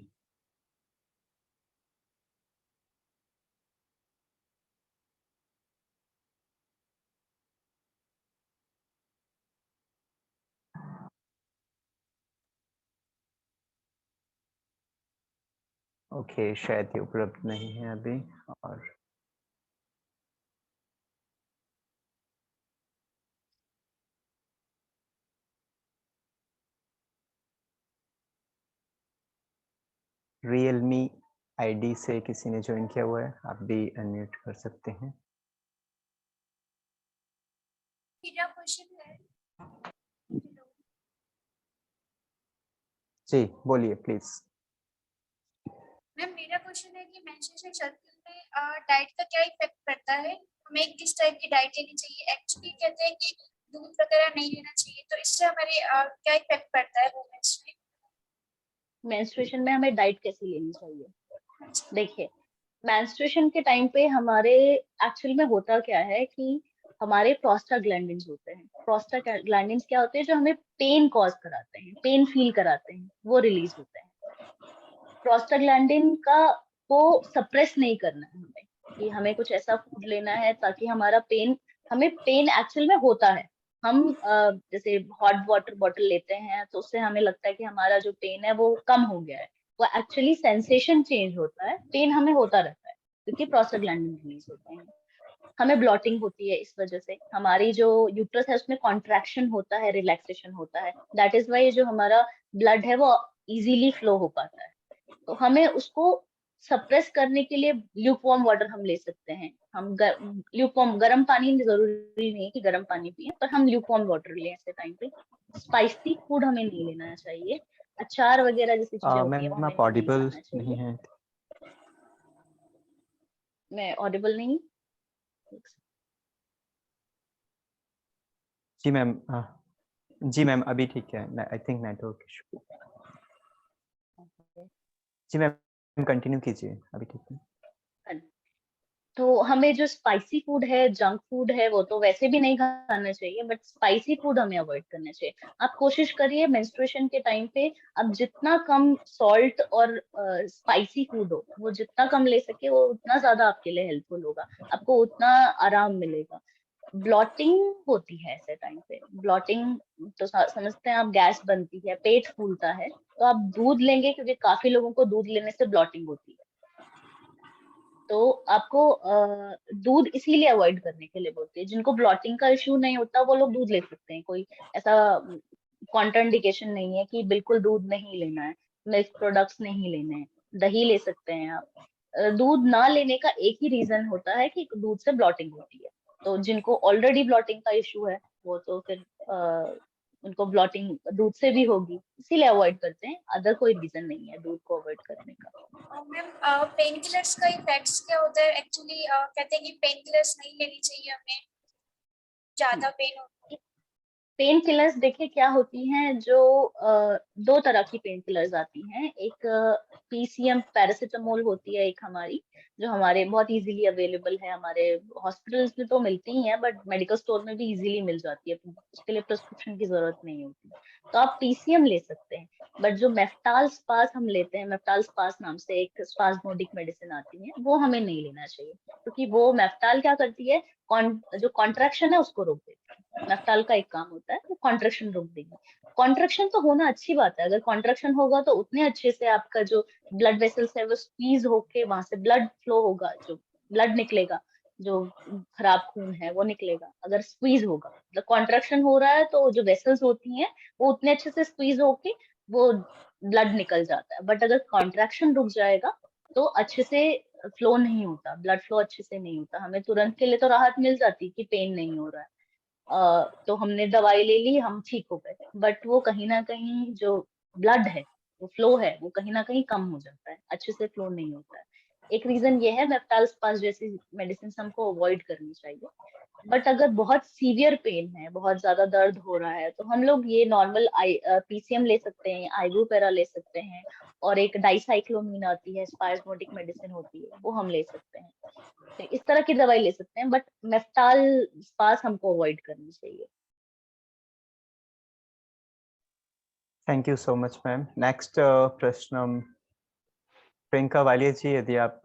S1: ओके, शायद ये उपलब्ध नहीं है अभी। और रियलमी आईडी से किसी ने ज्वाइन किया हुआ है, आप भी अनम्यूट कर सकते हैं।
S3: मेरा क्वेश्चन है,
S1: जी बोलिए प्लीज।
S3: मैम मेरा क्वेश्चन है कि मेंस्ट्रुएशन साइकिल में डाइट का क्या इफेक्ट पड़ता है? हमें किस टाइप की डाइट लेनी चाहिए? एक्चुअली कहते हैं कि दूध वगैरह नहीं लेना चाहिए, तो इससे हमारे क्या इफेक्ट पड़ता है वुमेन्स में?
S2: मेंस्ट्रुएशन में हमें डाइट कैसी लेनी चाहिए? देखिए, मेंस्ट्रुएशन के टाइम पे हमारे एक्चुअल में होता क्या है कि हमारे प्रोस्टाग्लैंडिन्स होते हैं। प्रोस्टाग्लैंडिन्स क्या होते हैं? जो हमें पेन कॉज कराते हैं, पेन फील कराते हैं, वो रिलीज होते हैं। प्रोस्टाग्लैंडिन का को सप्रेस नहीं करना है हमें, कि हमें कुछ ऐसा फूड लेना है ताकि हमें पेन एक्चुअल में होता है। हम जैसे हॉट वाटर बॉटल लेते हैं तो उससे हमें लगता है कि हमारा जो पेन है वो कम हो गया है। वो एक्चुअली सेंसेशन चेंज होता है, पेन हमें होता रहता है क्योंकि प्रोस्टाग्लैंडिन रिलीज होते हैं। हमें ब्लॉटिंग होती है इस वजह से, हमारी जो यूट्रस है उसमें कॉन्ट्रैक्शन होता है, रिलैक्सेशन होता है। दैट इज वाई जो हमारा ब्लड है वो इजीली फ्लो हो पाता है। तो हमें उसको सप्रेस करने के लिए ल्यूकवार्म वाटर हम ले सकते हैं। हम ल्यूकवार्म गर्म पानी, जरूरी नहीं है कि गर्म पानी पिए, पर हम ल्यूकवार्म वाटर लें ऐसे टाइम पे। स्पाइसी फूड हमें नहीं लेना चाहिए। अचार वगैरह जैसी चीजें होती है वो
S1: मैम
S2: हमें
S1: आप
S2: नहीं
S1: ऑडिबल
S2: खाना
S1: नहीं
S2: चाहिए।
S1: है।
S2: मैं ऑडिबल नहीं?
S1: जी मैम, जी मैम अभी ठीक है। I think network issue. जी मैम कंटिन्यू कीजिए, अभी ठीक है।
S2: तो हमें जो स्पाइसी फूड है, जंक फूड है, वो तो वैसे भी नहीं खाना चाहिए, बट स्पाइसी फूड हमें अवॉइड करना चाहिए। आप कोशिश करिए मेंस्ट्रुएशन के टाइम पे अब जितना कम सॉल्ट और स्पाइसी फूड हो, वो जितना कम ले सके वो उतना ज्यादा आपके लिए हेल्पफुल होगा, आपको उतना आराम मिलेगा। ब्लॉटिंग होती है ऐसे टाइम पे, ब्लॉटिंग तो समझते हैं आप, गैस बनती है, पेट फूलता है, तो आप दूध लेंगे क्योंकि काफी लोगों को दूध लेने से ब्लॉटिंग होती है। तो आपको दूध इसीलिए अवॉइड करने के लिए बोलते हैं। जिनको ब्लॉटिंग का इश्यू नहीं होता वो लोग दूध ले सकते हैं, कोई ऐसा कॉन्ट्राइंडिकेशन नहीं है कि बिल्कुल दूध नहीं लेना है, मिल्क प्रोडक्ट्स नहीं लेने हैं, दही ले सकते हैं आप। दूध ना लेने का एक ही रीजन होता है कि दूध से ब्लॉटिंग होती है। तो जिनको ऑलरेडी ब्लॉटिंग का इश्यू है वो तो फिर उनको ब्लॉटिंग दूध से भी होगी, इसीलिए अवॉइड करते हैं, अदर कोई रीजन नहीं है दूध को अवॉइड करने का।
S3: मैम पेन किलर्स का इफेक्ट्स क्या होता है? एक्चुअली कहते हैं कि पेन किलर्स नहीं लेनी चाहिए हमें, ज्यादा पेन होती है।
S2: पेन किलर्स देखिए क्या होती हैं, जो दो तरह की पेन किलर्स आती हैं। एक पीसीएम पैरासिटामोल होती है, एक हमारी जो हमारे बहुत इजीली अवेलेबल है, हमारे हॉस्पिटल्स में तो मिलती ही है, बट मेडिकल स्टोर में भी इजीली मिल जाती है, उसके लिए प्रिस्क्रिप्शन की जरूरत नहीं होती। तो आप पीसीएम ले सकते हैं। बट जो मेफ्टाल स्पास हम लेते हैं, मेफ्टाल स्पास नाम से एक स्पास्मोडिक मेडिसिन आती है, वो हमें नहीं लेना चाहिए, क्योंकि वो मेफ्टाल क्या करती है, जो कॉन्ट्रैक्शन है उसको रोक देती है। मेफ्टाल का एक काम होता है वो कॉन्ट्रैक्शन रोक देगी। कॉन्ट्रैक्शन तो होना अच्छी बात है, अगर कॉन्ट्रैक्शन होगा तो उतने अच्छे से आपका जो ब्लड वेसल्स है वो स्क्वीज होके वहां से ब्लड फ्लो होगा, जो ब्लड निकलेगा, जो खराब खून है वो निकलेगा अगर स्क्वीज होगा। मतलब कॉन्ट्रैक्शन हो रहा है तो जो वेसल्स होती हैं वो उतने अच्छे से स्क्वीज होके वो ब्लड निकल जाता है। बट अगर कॉन्ट्रैक्शन रुक जाएगा तो अच्छे से फ्लो नहीं होता, ब्लड फ्लो अच्छे से नहीं होता। हमें तुरंत के लिए तो राहत मिल जाती कि पेन नहीं हो रहा है, तो हमने दवाई ले ली, हम ठीक हो गए, बट वो कहीं ना कहीं जो ब्लड है, वो फ्लो है, वो कहीं ना कहीं कम हो जाता है, अच्छे से फ्लो नहीं होता है। एक रीजन ये है, मेफ्टाल स्पास जैसी मेडिसिन हमको अवॉइड करनी चाहिए। बट अगर बहुत सीवियर पेन है, बहुत ज्यादा दर्द हो रहा है, तो हम लोग ये नॉर्मल पीसीएम ले सकते हैं, आइबुपेरा ले सकते हैं, और एक डाइसाइक्लोमीन आती है, स्पाइसमोटिक मेडिसिन होती है, वो हम ले सकते हैं। तो इस तरह की दवाई ले सकते हैं, बट मेफ्टाल स्पास हमको अवॉइड करनी चाहिए।
S1: Thank you so much ma'am. Next प्रश्न प्रियंका वालिया जी, यदि आप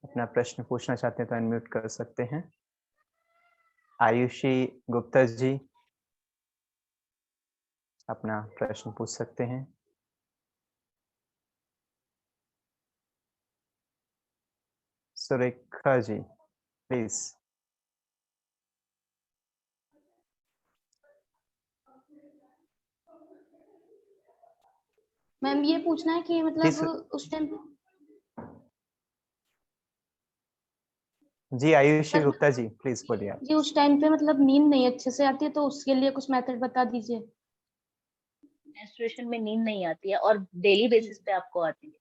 S1: अपना प्रश्न पूछना चाहते हैं तो अनम्यूट कर सकते हैं। आयुषी गुप्ता जी, अपना प्रश्न पूछ सकते हैं। सुरेखा जी, प्लीज।
S4: मैम ये पूछना है कि मतलब उस टाइम
S1: जी आयुषी गुप्ता जी, प्लीज बोलिए आप।
S4: जी उस टाइम पे मतलब नींद नहीं अच्छे से आती है, तो उसके लिए कुछ मेथड बता दीजिए।
S2: मेंस्ट्रुएशन में नींद नहीं आती है और डेली बेसिस पे आपको आती है?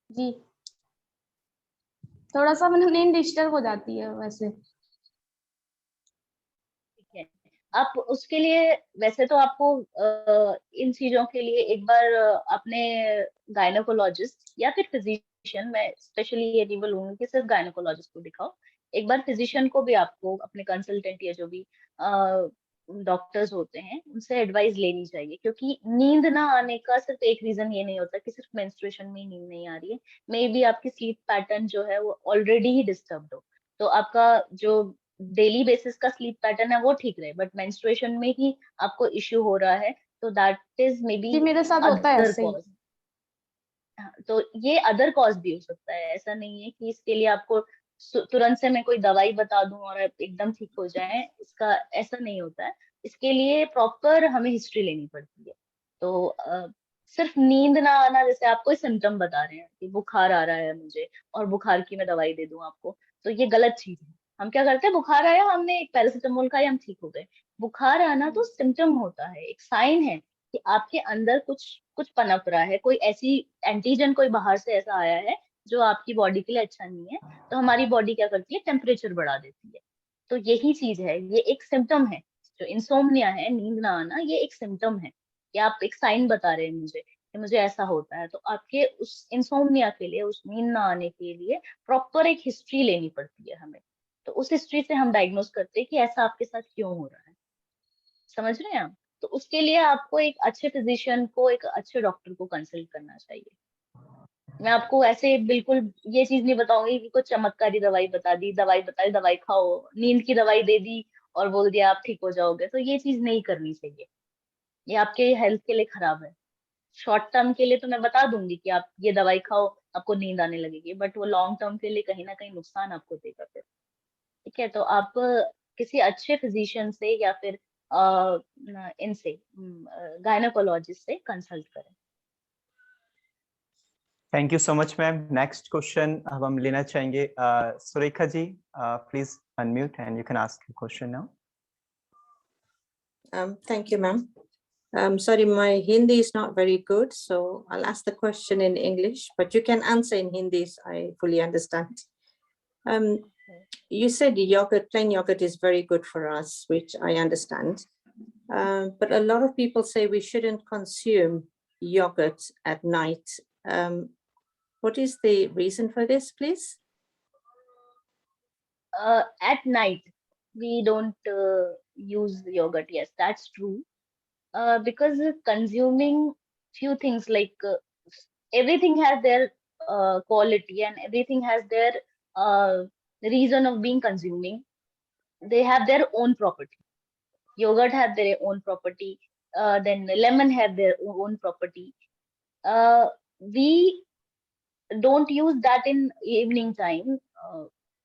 S4: जी थोड़ा सा मतलब नींद डिस्टर्ब हो जाती है वैसे।
S2: ठीक है, आप उसके लिए वैसे तो आपको इन चीजों के लिए एक बार अपने गायनेकोलॉजिस्ट या फिर फिजिशियन, मैं स्पेशली ये नहीं बोलूंगी कि सिर्फ गायनेकोलॉजिस्ट को दिखाओ, एक बार फिजिशियन को भी आपको अपने कंसल्टेंट या जो भी डॉक्टर्स होते हैं उनसे एडवाइस लेनी चाहिए, क्योंकि नींद ना आने का सिर्फ एक रीजन ये नहीं होता कि सिर्फ मेंस्ट्रुएशन में ही नींद नहीं आ रही है। मे बी आपकी स्लीप पैटर्न जो है वो ऑलरेडी ही डिस्टर्ब्ड हो, तो आपका जो डेली बेसिस का स्लीप पैटर्न है वो ठीक रहे, बट मेंस्ट्रुएशन में ही आपको इश्यू हो रहा है, तो दैट इज मे बी
S4: जी मेरे साथ होता है
S2: अदर
S4: ऐसे ही।
S2: कॉज। तो ये अदर कॉज भी हो सकता है, ऐसा नहीं है कि इसके लिए आपको तुरंत से मैं कोई दवाई बता दूं और आप एकदम ठीक हो जाए, इसका ऐसा नहीं होता है। इसके लिए प्रॉपर हमें हिस्ट्री लेनी पड़ती है। तो सिर्फ नींद ना आना, जैसे आप कोई सिम्टम बता रहे हैं कि बुखार आ रहा है मुझे और बुखार की मैं दवाई दे दूं आपको, तो ये गलत चीज है। हम क्या करते हैं, बुखार आया, हमने एक पैरासिटामोल खाया, हम ठीक हो गए। बुखार आना तो सिम्टम होता है, एक साइन है कि आपके अंदर कुछ कुछ पनप रहा है, कोई ऐसी एंटीजन कोई बाहर से ऐसा आया है जो आपकी बॉडी के लिए अच्छा नहीं है। तो हमारी बॉडी क्या करती है, टेम्परेचर बढ़ा देती है। तो यही चीज है, ये एक सिम्टम है। जो इंसोम्निया है, नींद ना आना, ये एक सिम्टम है कि आप एक साइन बता रहे हैं मुझे कि मुझे ऐसा होता है। तो आपके उस इंसोम्निया के लिए, उस नींद ना आने के लिए प्रॉपर एक हिस्ट्री लेनी पड़ती है हमें। तो उस हिस्ट्री से हम डायग्नोस करते हैं कि ऐसा आपके साथ क्यों हो रहा है। समझ रहे हैं आप? तो उसके लिए आपको एक अच्छे फिजिशियन को, एक अच्छे डॉक्टर को कंसल्ट करना चाहिए। मैं आपको ऐसे बिल्कुल ये चीज नहीं बताऊंगी कि कुछ चमत्कारी दवाई बता दी, दवाई बताई, दवाई खाओ, नींद की दवाई दे दी और बोल दिया आप ठीक हो जाओगे, तो ये चीज नहीं करनी चाहिए। ये आपके हेल्थ के लिए खराब है। शॉर्ट टर्म के लिए तो मैं बता दूंगी कि आप ये दवाई खाओ, आपको नींद आने लगेगी, बट वो लॉन्ग टर्म के लिए कहीं ना कहीं नुकसान आपको देगा फिर। ठीक है, तो आप किसी अच्छे फिजिशियन से या फिर इनसे गायनेकोलॉजिस्ट से कंसल्ट करें।
S1: Thank you so much ma'am. Next question अब हम लेना चाहेंगे Surekha ji, please unmute and you can ask your question now.
S5: Thank you, ma'am. Sorry, my Hindi is not very good, so I'll ask the question in English, but you can answer in Hindi. I fully understand. You said yogurt, plain yogurt is very good for us, which I understand. But a lot of people say we shouldn't consume yogurt at night. What is the reason for this, please?
S2: At night, we don't use yogurt. Yes, that's true. Because consuming few things like everything has their quality and everything has their reason of being consuming. They have their own property. Yogurt have their own property. Then lemon have their own property. We don't use that in evening time.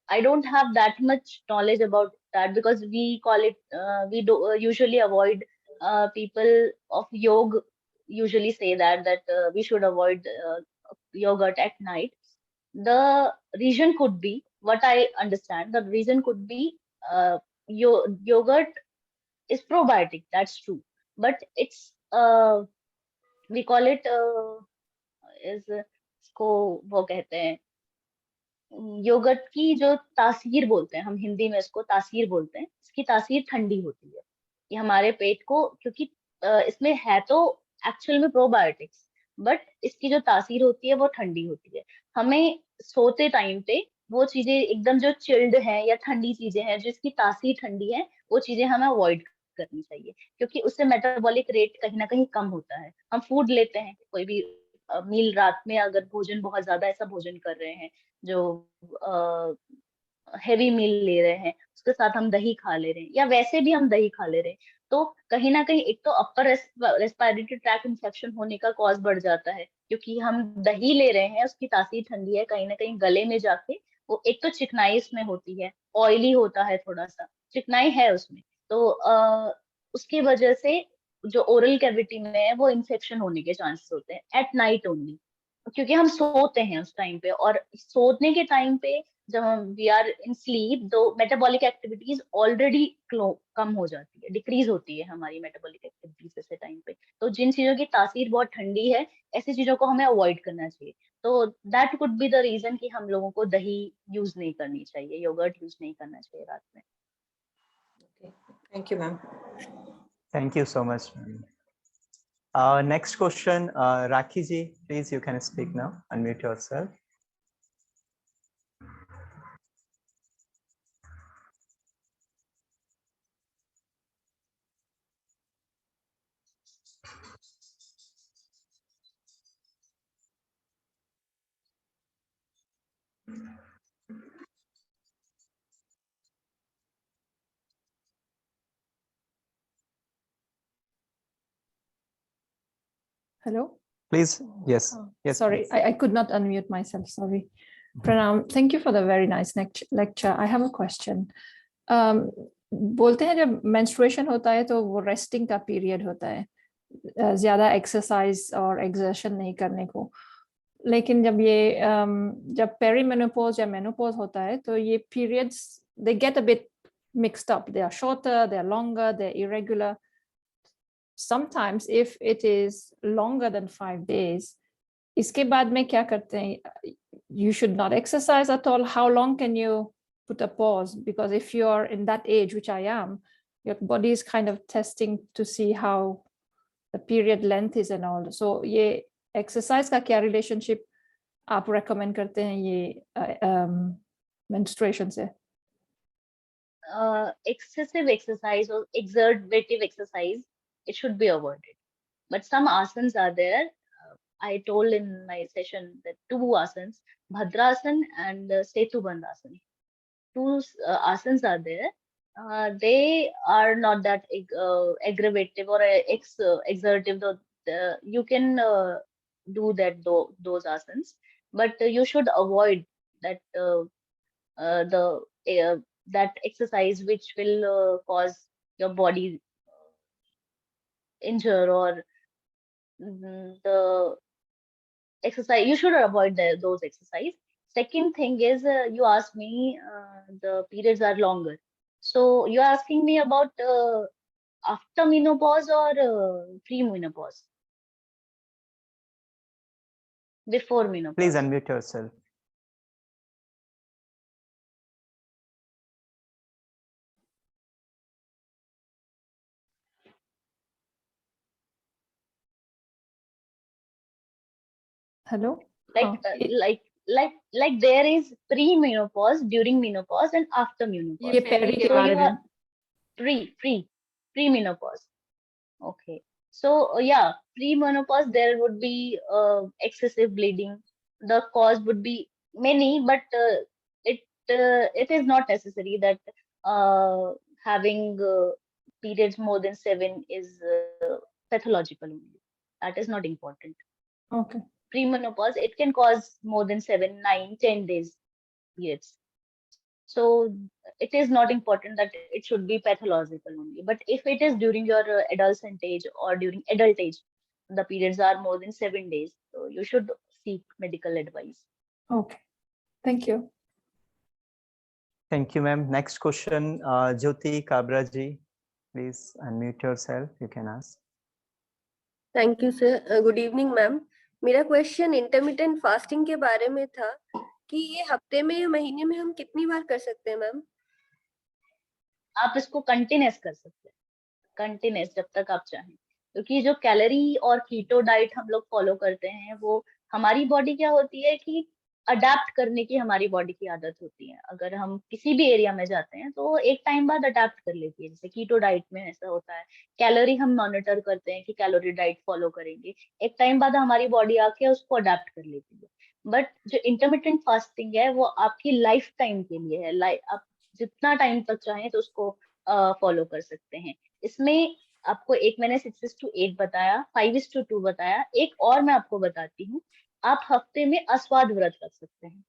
S2: I don't have that much knowledge about that because we call it, we do usually avoid, people of yoga usually say that we should avoid yogurt at night. The reason could be, what I understand, the reason could be yogurt is probiotic, that's true, but it's we call it is इसको वो कहते हैं yogurt की जो तासीर बोलते हैं, हम हिंदी में इसको तासीर बोलते हैं, इसकी तासीर ठंडी होती है। ये हमारे पेट को, क्योंकि इसमें है तो एक्चुअल में प्रोबायोटिक्स, बट इसकी जो तासीर होती है वो ठंडी होती है। हमें सोते टाइम पे वो चीजें एकदम जो चिल्ड है या ठंडी चीजें हैं जिसकी तासीर ठंडी है, वो चीजें हमें अवॉइड करनी चाहिए, क्योंकि उससे मेटाबॉलिक रेट कहीं ना कहीं कम होता है। हम फूड लेते हैं, कोई भी मील, रात में अगर भोजन बहुत ज्यादा ऐसा भोजन कर रहे हैं जो हेवी मील ले रहे हैं, उसके साथ हम दही खा ले रहे हैं या वैसे भी हम दही खा ले रहे हैं, तो कहीं ना कहीं एक तो अपर रेस्पिरेटरी ट्रैक इन्फेक्शन होने का कॉज बढ़ जाता है, क्योंकि हम दही ले रहे हैं, उसकी तासीर ठंडी है, कहीं ना कहीं गले में जाके वो एक तो चिकनाई उसमें होती है, ऑयली होता है, थोड़ा सा चिकनाई है उसमें, तो उसकी वजह से जो ओरल कैविटी में है वो इन्फेक्शन होने के चांसेस होते हैं एट नाइट ओनली, क्योंकि हम सोते हैं उस टाइम पे, और सोने के टाइम पे जब हम वी आर इन स्लीप, तो मेटाबॉलिक एक्टिविटीज ऑलरेडी कम हो जाती है, डिक्रीज होती है हमारी मेटाबॉलिक एक्टिविटीज ऐसे टाइम पे। तो जिन चीजों की तासीर बहुत ठंडी है, ऐसी चीजों को हमें अवॉइड करना चाहिए। तो that could be the reason कि हम लोगों को दही यूज नहीं करनी चाहिए, योगर्ट यूज नहीं करना चाहिए रात में।
S5: Thank you, ma'am.
S1: Thank you so much. Next question, Rakhi ji, please, you can speak now. Unmute yourself.
S6: Hello?
S1: Please, yes.
S6: Oh,
S1: Yes,
S6: sorry,
S1: please.
S6: I could not unmute myself, sorry. Pranam, thank you for the very nice lecture. I have a question. बोलते हैं जब menstruation होता है तो वो resting का period होता है, ज़्यादा exercise और exertion नहीं करने को। लेकिन जब ये जब perimenopause या menopause होता है तो ये periods they get a bit mixed up. They are shorter, they are longer, they are irregular. Sometimes if it is longer than 5 days, इसके बाद में क्या करते हैं? You should not exercise at all. How long can you put a pause? Because if you're in that age, which I am, your body is kind of testing to see how the period length is and all. So ये exercise का क्या relationship आप recommend करते हैं ये menstruation से?
S2: Excessive exercise or exertive exercise, it should be avoided. But some asanas are there. I told in my session that 2 asanas, Bhadrasana and Setu Bandhasana. 2 asanas are there. They are not that aggravative or exertive. You can do that those asanas, but you should avoid that that exercise which will cause your body injure, or the exercise you should avoid those exercise. Second thing is, you asked me the periods are longer, so you're asking me about after menopause or pre-menopause? Before menopause.
S1: Please unmute yourself.
S6: Hello?
S2: Like there is pre-menopause, during menopause, and after menopause.
S6: ये peri के बारे में.
S2: Pre-menopause. Okay. So yeah, pre-menopause there would be excessive bleeding. The cause would be many, but it is not necessary that having periods more than 7 is pathological only. That is not important.
S6: Okay.
S2: Pre-menopause, it can cause more than 7, 9, 10 days periods. So it is not important that it should be pathological only. But if it is during your adolescent age or during adult age, the periods are more than 7 days, so you should seek medical advice.
S6: Okay. Thank you.
S1: Thank you, ma'am. Next question, Jyoti Kabra ji, please unmute yourself. You can ask.
S7: Thank you, sir. Good evening, ma'am. मेरा question intermittent fasting के बारे में था कि ये हफ्ते में या महीने में हम कितनी बार कर सकते हैं मैम?
S2: आप इसको कंटिन्यूस कर सकते हैं, कंटिन्यूस जब तक आप चाहें, क्योंकि जो कैलोरी और कीटो डाइट हम लोग फॉलो करते हैं वो हमारी बॉडी क्या होती है कि अडेप्ट करने की हमारी बॉडी की आदत होती है। अगर हम किसी भी एरिया में जाते हैं तो वो एक टाइम बाद अडेप्ट कर लेती है। जैसे कीटो डाइट में ऐसा होता है, कैलोरी हम मॉनिटर करते हैं कि कैलोरी डाइट फॉलो करेंगे, एक टाइम बाद हमारी बॉडी आके उसको अडेप्ट कर लेती है। बट जो इंटरमिटेंट फास्टिंग है वो आपकी लाइफ टाइम के लिए है, आप जितना टाइम तक चाहें तो उसको फॉलो कर सकते हैं। इसमें आपको एक मैंने 6:8 बताया, 5:2 बताया, एक और मैं आपको बताती हूँ। आप हफ्ते में अस्वाद व्रत कर सकते हैं।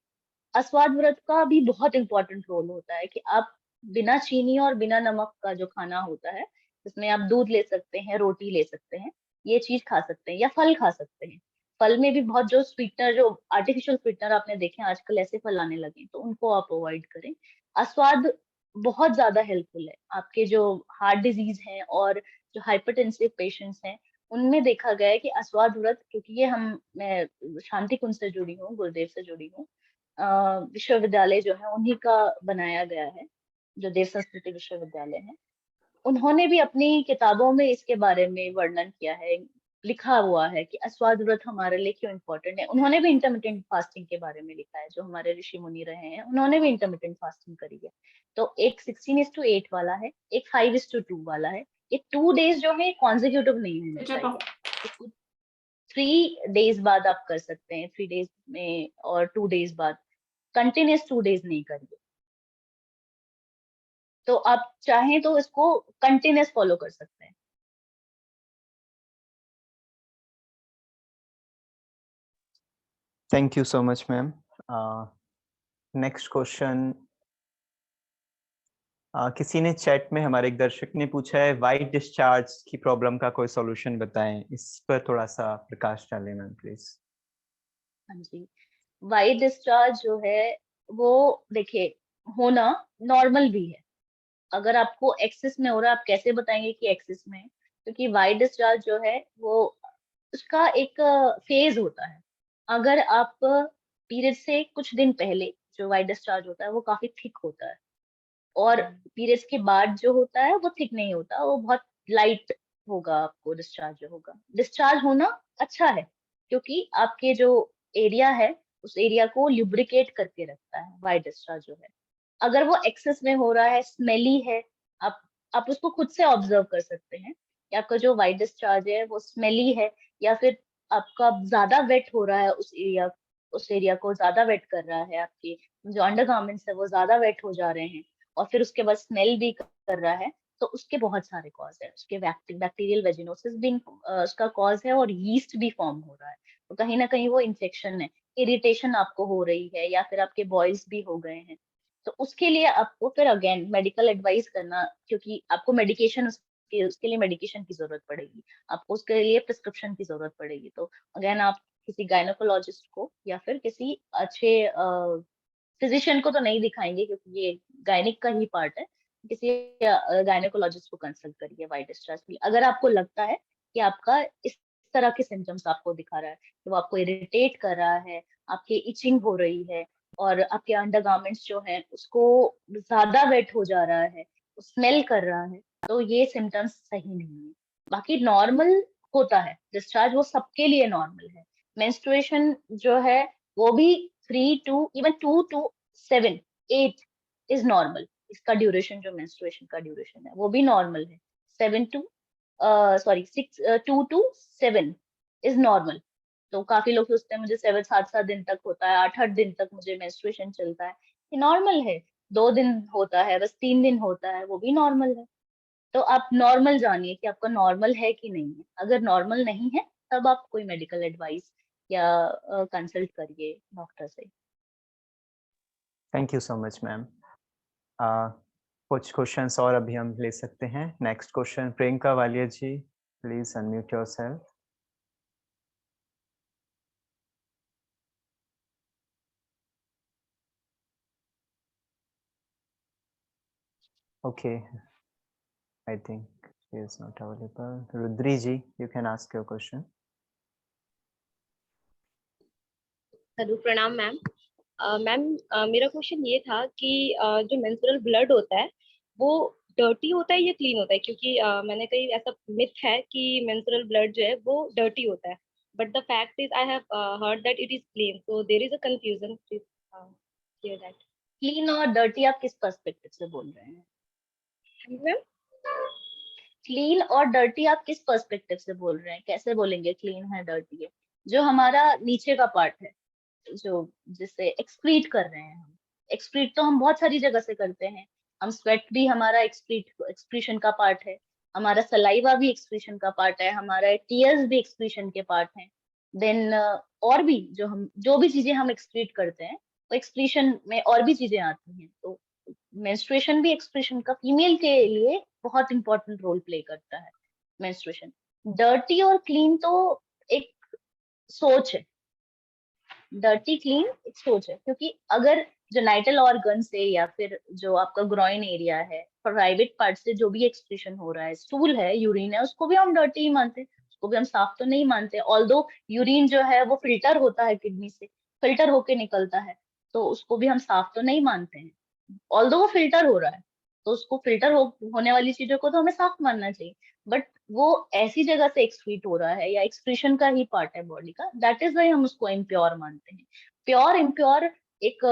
S2: अस्वाद व्रत का भी बहुत इंपॉर्टेंट रोल होता है कि आप बिना चीनी और बिना नमक का जो खाना होता है, जिसमें आप दूध ले सकते हैं, रोटी ले सकते हैं, ये चीज खा सकते हैं, या फल खा सकते हैं। फल में भी बहुत जो स्वीटनर, जो आर्टिफिशियल स्वीटनर आपने देखे हैं आजकल ऐसे फल आने लगे, तो उनको आप अवॉइड करें। अस्वाद बहुत ज्यादा हेल्पफुल है। आपके जो हार्ट डिजीज हैं और जो हाइपरटेंसिव पेशेंट्स हैं, उनमें देखा गया है कि अस्वाद व्रत, क्योंकि ये मैं शांति कुंज से जुड़ी हूँ, गुरुदेव से जुड़ी हूँ, विश्वविद्यालय जो है उन्हीं का बनाया गया है, जो देव संस्कृति विश्वविद्यालय है। उन्होंने भी अपनी किताबों में इसके बारे में वर्णन किया है, लिखा हुआ है कि अस्वाद व्रत हमारे लिए क्यों इम्पोर्टेंट है। उन्होंने भी इंटरमिटेंट फास्टिंग के बारे में लिखा है, जो हमारे ऋषि मुनि रहे हैं उन्होंने भी इंटरमिटेंट फास्टिंग करी है। तो एक 16:8 वाला है, एक 5:2 वाला है। ये 2 डेज जो है कॉन्जिक्यूटिव नहीं होने चाहिए। 3 डेज बाद आप कर सकते हैं, 3 डेज में, और 2 डेज बाद, कंटिन्यूस 2 डेज नहीं करिए। तो आप चाहें तो इसको कंटिन्यूस फॉलो कर सकते हैं।
S1: Thank you so much ma'am. Next question, किसी ने चैट में, हमारे एक दर्शक ने पूछा है, वाइट डिस्चार्ज की प्रॉब्लम का कोई सॉल्यूशन बताएं। इस पर थोड़ा सा प्रकाश डालें मैम प्लीज।
S2: हाँ जी, वाइट डिस्चार्ज जो है वो देखिए होना नॉर्मल भी है। अगर आपको एक्सेस में हो रहा है, आप कैसे बताएंगे कि एक्सेस में है? क्योंकि वाइट डिस्चार्ज जो है वो उसका एक फेज होता है। अगर आप पीरियड से कुछ दिन पहले जो वाइट डिस्चार्ज होता है वो काफी थिक होता है, और पीरियड्स के बाद जो होता है वो थिक नहीं होता, वो बहुत लाइट होगा। आपको डिस्चार्ज जो होगा, डिस्चार्ज होना अच्छा है, क्योंकि आपके जो एरिया है उस एरिया को लुब्रिकेट करके रखता है वाइट डिस्चार्ज जो है। अगर वो एक्सेस में हो रहा है, स्मेली है, आप उसको खुद से ऑब्जर्व कर सकते हैं कि आपका जो वाइट डिस्चार्ज है वो स्मेली है, या फिर आपका ज्यादा वेट हो रहा है, उस एरिया को ज्यादा वेट कर रहा है, आपके जो अंडरगारमेंट्स है वो ज्यादा वेट हो जा रहे हैं, और फिर उसके बाद स्मेल भी कर रहा है। तो उसके बहुत सारे कॉज है। उसके बैक्टीरियल वेजिनोसिस भी उसका कॉज है, और यीस्ट भी फॉर्म हो रहा है। तो कहीं ना कहीं वो इन्फेक्शन है, इरिटेशन आपको हो रही है, या फिर आपके बॉयल्स भी हो गए हैं। तो उसके लिए आपको फिर अगेन मेडिकल एडवाइस करना, क्योंकि आपको मेडिकेशन उसके लिए मेडिकेशन की जरूरत पड़ेगी, आपको उसके लिए प्रिस्क्रिप्शन की जरूरत पड़ेगी। तो अगेन आप किसी गायनोकोलॉजिस्ट को या फिर किसी अच्छे फिजिशियन को तो नहीं दिखाएंगे, क्योंकि ये गायनिक का ही पार्ट है। किसी गायनोकोलॉजिस्ट को कंसल्ट करिए वाइट डिस्चार्ज के लिए। अगर आपको लगता है कि आपका इस तरह के सिम्टम्स आपको दिखा रहा है, कि वो आपको इरिटेट कर रहा है, आपकी इचिंग हो रही है, और आपके अंडरगारमेंट्स जो है उसको ज्यादा वेट हो जा रहा है, स्मेल कर रहा है, तो ये सिम्टम्स सही नहीं है। बाकी नॉर्मल होता है डिस्चार्ज, वो सबके लिए नॉर्मल है। मेंस्ट्रुएशन जो है वो भी 3 to even 2 to 7 8 is normal. इसका ड्यूरेशन, जो मेंस्ट्रुएशन का ड्यूरेशन है वो भी नॉर्मल है। 2 to 7 इज नॉर्मल। तो काफी लोग सोचते हैं मुझे 7 दिन तक होता है, 8 दिन तक मुझे मेंस्ट्रुएशन चलता है, ये नॉर्मल है। 2 दिन होता है, बस 3 दिन होता है, वो भी नॉर्मल है। तो आप नॉर्मल जानिए कि आपका नॉर्मल है कि नहीं है। अगर नॉर्मल नहीं है तब आप कोई मेडिकल एडवाइस या कंसल्ट करिए डॉक्टर से।
S1: Thank you so much ma'am. कुछ क्वेश्चंस और अभी हम ले सकते हैं। Next question, Priyanka Walia ji, please unmute yourself. Okay, I think he is not available. Rudri ji, you can ask your question.
S8: Hello, प्रणाम मैम।
S7: मैम मेरा क्वेश्चन ये था कि जो मेंस्ट्रुअल ब्लड होता है वो डर्टी होता है या क्लीन होता है, क्योंकि मैंने कहीं ऐसा मिथ है कि मेंस्ट्रुअल ब्लड जो है वो डर्टी होता है, but the fact is I have heard that it is clean, so there is a confusion, please clear that.
S2: Clean और डर्टी आप किस पर्सपेक्टिव से बोल रहे हैं?
S7: मैम
S2: क्लीन और डर्टी आप किस पर्सपेक्टिव से बोल रहे हैं? कैसे बोलेंगे क्लीन है डर्टी है? जो हमारा नीचे का पार्ट है, जो जिसे एक्सक्रीट कर रहे हैं हम, एक्सक्रीट तो हम बहुत सारी जगह से करते हैं। हम स्वेट भी हमारा एक्सक्रीशन का पार्ट है, हमारा सलाइवा भी एक्सक्रीशन का पार्ट है, हमारा टीयर्स भी एक्सक्रीशन के पार्ट हैं। देन और भी जो भी चीजें हम एक्सक्रीट करते हैं वो एक्सक्रीशन में और भी चीजें आती हैं। तो मेंस्ट्रुएशन भी एक्सक्रीशन का फीमेल के लिए बहुत इंपॉर्टेंट रोल प्ले करता है। मेंस्ट्रुएशन डर्टी और क्लीन तो एक सोच है, डर्टी क्लीन एक सोच है, क्योंकि अगर जेनाइटल ऑर्गन से या फिर जो आपका ग्रॉइन एरिया है, प्राइवेट पार्ट से जो भी एक्सक्रीशन हो रहा है, स्टूल है, यूरिन है, उसको भी हम डर्टी ही मानते हैं, उसको भी हम साफ तो नहीं मानते। ऑल्दो यूरिन जो है वो फिल्टर होता है, किडनी से फिल्टर होके निकलता है, तो उसको भी हम साफ तो नहीं मानते हैं। ऑल्दो वो फिल्टर हो रहा है, तो उसको होने वाली चीजों को तो हमें साफ मानना चाहिए। बट वो ऐसी जगह से एक्सक्रीट हो रहा है या एक्सक्रीशन का ही पार्ट है बॉडी का, दैट इज वाई हम उसको इम्प्योर मानते हैं। प्योर इम्प्योर एक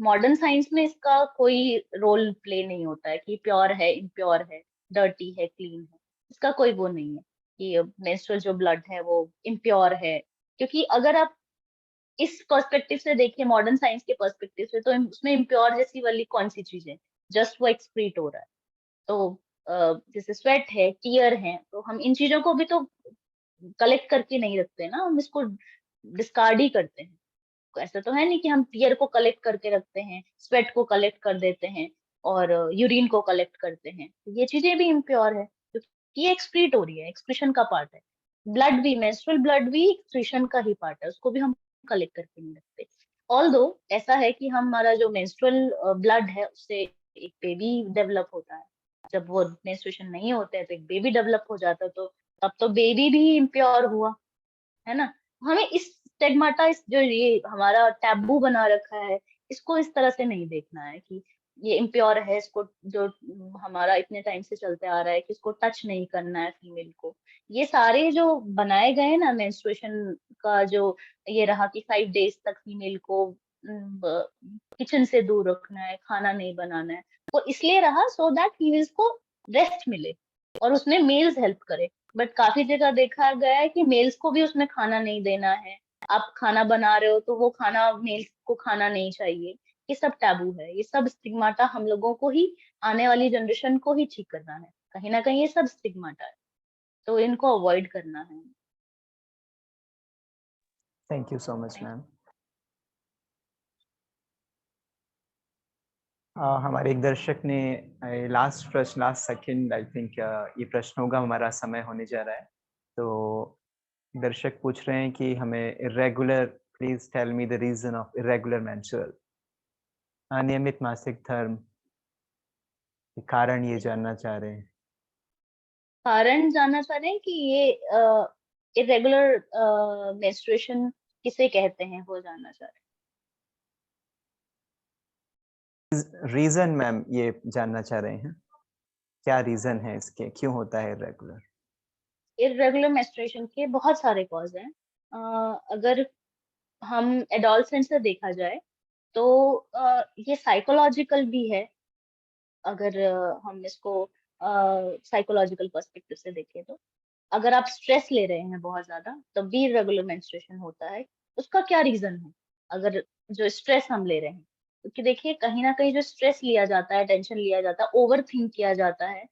S2: मॉडर्न साइंस में इसका कोई रोल प्ले नहीं होता है कि प्योर है, इम्प्योर है, डर्टी है, क्लीन है। इसका कोई वो नहीं है कि मेंस्ट्रुअल जो ब्लड है वो इम्प्योर है। क्योंकि अगर आप इस पर्सपेक्टिव से देखिए, मॉडर्न साइंस के पर्सपेक्टिव से, तो उसमें इम्प्योर जैसी वाली कौन सी चीज है? जस्ट वो एक्सक्रीट हो रहा है। तो जैसे स्वेट है, टीयर है, तो हम इन चीजों को भी तो कलेक्ट करके नहीं रखते ना, हम इसको डिस्कार्ड ही करते हैं। ऐसा तो है नहीं कि हम टीयर को कलेक्ट करके रखते हैं, स्वेट को कलेक्ट कर देते हैं और यूरिन को कलेक्ट करते हैं। तो ये चीजें भी इम्प्योर है क्योंकि ये एक्सक्रीट हो रही है, एक्सक्रीशन का पार्ट है। ब्लड भी, मेंस्ट्रुअल ब्लड भी एक्सक्रीशन का ही पार्ट है, उसको भी हम कलेक्ट करके नहीं रखते। ऑल्दो ऐसा है कि हमारा जो मेंस्ट्रुअल ब्लड है उससे एक बेबी डेवलप होता है। जब वो मेंस्ट्रुएशन नहीं होते हैं तो एक बेबी डेवलप हो जाता है, तो तब तो बेबी भी इम्प्योर हुआ, है ना? हमें इस स्टिग्माटा, इस जो ये हमारा टैबू बना रखा है, इसको इस तरह से नहीं देखना है कि ये इम्प्योर है, इसको जो हमारा इतने टाइम से चलते आ रहा है कि इसको टच नहीं करना है फीमेल को। ये सारे जो बनाए गए हैं ना मेंस्ट्रुएशन का, जो ये रहा कि 5 डेज तक फीमेल को किचन से दूर रखना है, खाना नहीं बनाना है, वो इसलिए रहा सो दैट फीमेल्स को रेस्ट मिले और उसमें मेल्स हेल्प करे। बट काफी जगह देखा गया है कि मेल्स को भी उसमें खाना नहीं देना है। आप खाना बना रहे हो तो वो खाना मेल्स को खाना नहीं चाहिए। ये सब टैबू है, ये सब स्टिग्माटा हम लोगों को ही, आने वाली जनरेशन को ही ठीक करना है। कहीं ना कहीं ये सब स्टिग्माटा है, तो इनको अवॉइड करना है।
S1: Thank you so much ma'am. हमारे एक दर्शक ने लास्ट प्रश्न, लास्ट सेकंड आई थिंक ये प्रश्न होगा, हमारा समय होने जा रहा है। तो दर्शक पूछ रहे हैं कि हमें irregular, please tell me the reason of irregular menstrual, अनियमित मासिक धर्म के कारण ये जानना चाह रहे हैं।
S2: कारण जानना चाह रहे हैं कि ये इरेगुलर मेंस्ट्रुएशन किसे कहते हैं, वो जानना चाह रहे
S1: रीजन मैम ये जानना चाह रहे हैं, क्या रीजन है इसके, क्यों होता है इरेगुलर?
S2: हैं। इरेगुलर मेंस्ट्रुएशन के बहुत सारे कॉज हैं। अगर हम एडोलसेंट से देखा जाए तो ये साइकोलॉजिकल भी है। अगर हम इसको साइकोलॉजिकल पर्सपेक्टिव से देखें तो अगर आप स्ट्रेस ले रहे हैं बहुत ज्यादा तब भी इरेगुलर मेंस्ट्रुएशन होता है। उसका क्या रीजन है? अगर जो स्ट्रेस हम ले रहे हैं, क्योंकि देखिए कहीं ना कहीं जो स्ट्रेस लिया जाता है, टेंशन लिया जाता है, ओवर थिंक किया जाता है,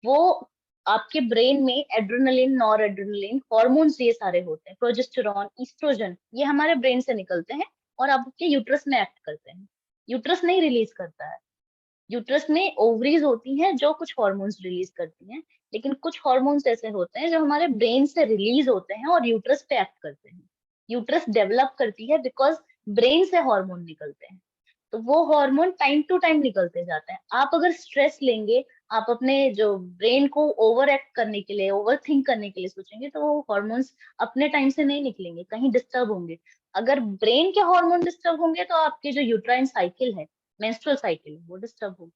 S2: वो आपके ब्रेन में एड्रेनलिन, नॉर एड्रेनलिन हॉर्मोन्स ये सारे होते हैं, प्रोजेस्टेरॉन, ईस्ट्रोजन, ये हमारे ब्रेन से निकलते हैं और आपके यूट्रस में एक्ट करते हैं। यूट्रस नहीं रिलीज करता है। यूट्रस में ओवरीज होती हैं जो कुछ हार्मोन्स रिलीज करती हैं, लेकिन कुछ हार्मोन्स ऐसे होते हैं जो हमारे ब्रेन से रिलीज होते हैं और यूट्रस पे एक्ट करते हैं। यूट्रस डेवलप करती है बिकॉज ब्रेन से हार्मोन निकलते हैं, तो वो हार्मोन टाइम टू टाइम निकलते जाते हैं। आप अगर स्ट्रेस लेंगे, आप अपने जो ब्रेन को ओवर एक्ट करने के लिए, ओवर थिंक करने के लिए सोचेंगे, तो वो हार्मोन्स अपने टाइम से नहीं निकलेंगे, कहीं डिस्टर्ब होंगे। अगर ब्रेन के हार्मोन डिस्टर्ब होंगे तो आपके जो यूट्राइन साइकिल है, मेंस्ट्रुअल साइकिल, वो डिस्टर्ब होगी।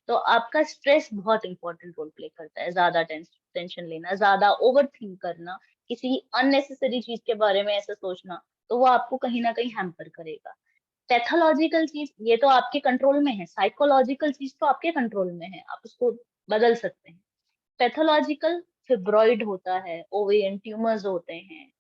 S2: तो आपका स्ट्रेस बहुत इंपॉर्टेंट रोल प्ले करता है। ज्यादा टेंशन लेना, ज्यादा ओवर थिंक करना, किसी अननेसेसरी चीज के बारे में ऐसा सोचना, तो वो आपको कहीं ना कहीं हैम्पर करेगा। पैथोलॉजिकल चीज ये तो आपके कंट्रोल में है, साइकोलॉजिकल चीज तो आपके कंट्रोल में है, आप उसको बदल सकते हैं। पैथोलॉजिकल फिब्रॉइड होता है, ओवेरियन ट्यूमर्स होते हैं,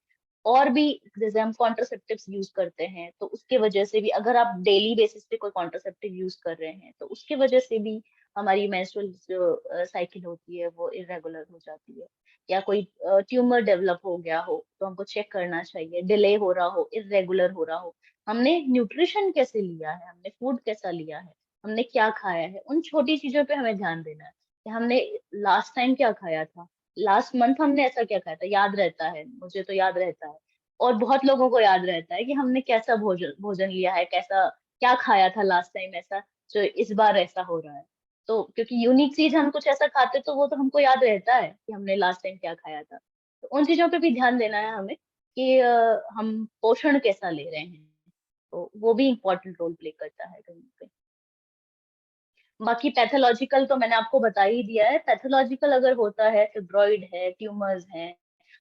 S2: और भी जैसे हम कॉन्ट्रासेप्टिव्स यूज करते हैं तो उसके वजह से भी, अगर आप डेली बेसिस पे कोई कॉन्ट्रासेप्टिव यूज कर रहे हैं तो उसके वजह से भी हमारी मेंस्ट्रुअल जो साइकिल होती है वो इरेगुलर हो जाती है। या कोई ट्यूमर डेवलप हो गया हो तो हमको चेक करना चाहिए, डिले हो रहा हो, इरेगुलर हो रहा हो, हमने न्यूट्रिशन कैसे लिया है, हमने फूड कैसा लिया है, हमने क्या खाया है, उन छोटी चीजों पे हमें ध्यान देना है कि हमने लास्ट टाइम क्या खाया था, लास्ट मंथ हमने ऐसा क्या खाया था, याद रहता है, मुझे तो याद रहता है और बहुत लोगों को याद रहता है कि हमने कैसा भोजन भोजन लिया है, कैसा क्या खाया था लास्ट टाइम ऐसा जो इस बार ऐसा हो रहा है। तो क्योंकि यूनिक चीज हम कुछ ऐसा खाते तो वो तो हमको याद रहता है कि हमने लास्ट टाइम क्या खाया था। तो उन चीजों पे भी ध्यान देना है हमें कि हम पोषण कैसा ले रहे हैं, तो वो भी इम्पोर्टेंट रोल प्ले करता है कहीं ना कहीं। बाकी पैथोलॉजिकल तो मैंने आपको बता ही दिया है। पैथोलॉजिकल अगर होता है, फिब्रॉइड है, ट्यूमर्स हैं,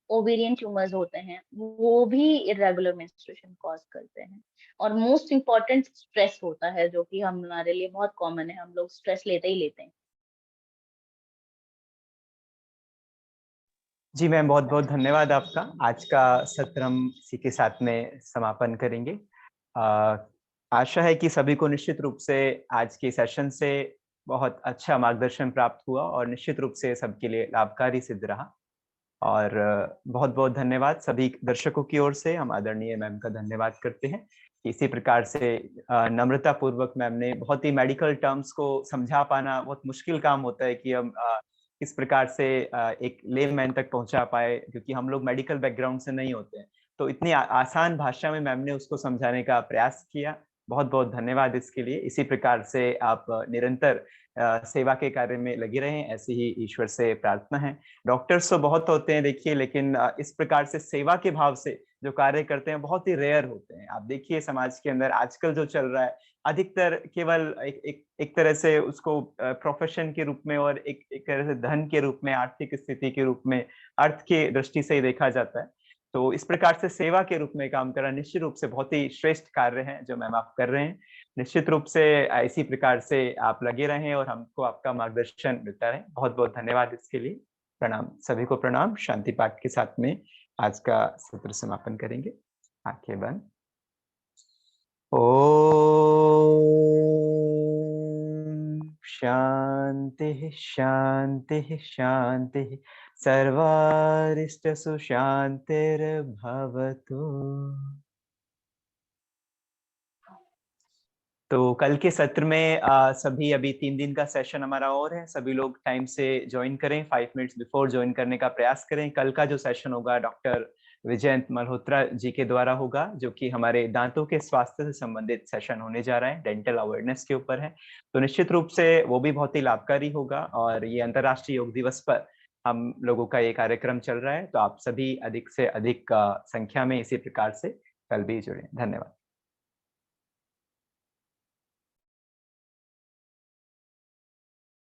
S2: ओवेरियन ट्यूमर्स होते हैं, वो भी इरेगुलर मेंस्ट्रुएशन कॉज करते हैं। और मोस्ट इम्पॉर्टेंट स्ट्रेस होता है, जो कि हमारे लिए बहुत कॉमन है, हम लोग स्ट्रेस लेते ही लेते हैं।
S1: जी मैम, बहुत बहुत धन्यवाद आपका। आज का सत्र हम इसी के साथ में समापन करेंगे। आशा है कि सभी को निश्चित रूप से आज के सेशन से बहुत अच्छा मार्गदर्शन प्राप्त हुआ और निश्चित रूप से सबके लिए लाभकारी सिद्ध रहा। और बहुत बहुत धन्यवाद सभी दर्शकों की ओर से। हम आदरणीय मैम का धन्यवाद करते हैं। इसी प्रकार से नम्रता पूर्वक मैम ने बहुत ही मेडिकल टर्म्स को समझा पाना बहुत मुश्किल काम होता है कि हम किस प्रकार से एक लेमैन तक पहुंचा पाए, क्योंकि हम लोग मेडिकल बैकग्राउंड से नहीं होते हैं। तो इतनी आसान भाषा में मैम ने उसको समझाने का प्रयास किया। बहुत बहुत धन्यवाद इसके लिए। इसी प्रकार से आप निरंतर सेवा के कार्य में लगे रहें, ऐसी ही ईश्वर से प्रार्थना है। डॉक्टर्स तो बहुत होते हैं देखिए, लेकिन इस प्रकार से सेवा के भाव से जो कार्य करते हैं बहुत ही रेयर होते हैं। आप देखिए समाज के अंदर आजकल जो चल रहा है, अधिकतर केवल एक तरह से उसको प्रोफेशन के रूप में और एक तरह से धन के रूप में, आर्थिक स्थिति के रूप में, अर्थ की दृष्टि से ही देखा जाता है। तो इस प्रकार से सेवा के रूप में काम करना निश्चित रूप से बहुत ही श्रेष्ठ कार्य है जो मैम आप कर रहे हैं। निश्चित रूप से इसी प्रकार से आप लगे रहें और हमको आपका मार्गदर्शन मिलता रहे। बहुत बहुत धन्यवाद इसके लिए। प्रणाम सभी को, प्रणाम। शांति पाठ के साथ में आज का सत्र समापन करेंगे। आंखें बंद। ओम शांति शांति शांति, सर्वारिष्टसु शांतिर्भवतु। तो कल के सत्र में सभी, अभी 3 दिन का सेशन हमारा और है, सभी लोग टाइम से ज्वाइन करें, 5 मिनट्स बिफोर ज्वाइन करने का प्रयास करें। कल का जो सेशन होगा डॉक्टर विजयंत मल्होत्रा जी के द्वारा होगा, जो कि हमारे दांतों के स्वास्थ्य से संबंधित सेशन होने जा रहा है, डेंटल अवेयरनेस के ऊपर है। तो निश्चित रूप से वो भी बहुत ही लाभकारी होगा। और ये अंतर्राष्ट्रीय योग दिवस पर हम लोगों का ये कार्यक्रम चल रहा है, तो आप सभी अधिक से अधिक संख्या में इसी प्रकार से कल भी जुड़े। धन्यवाद।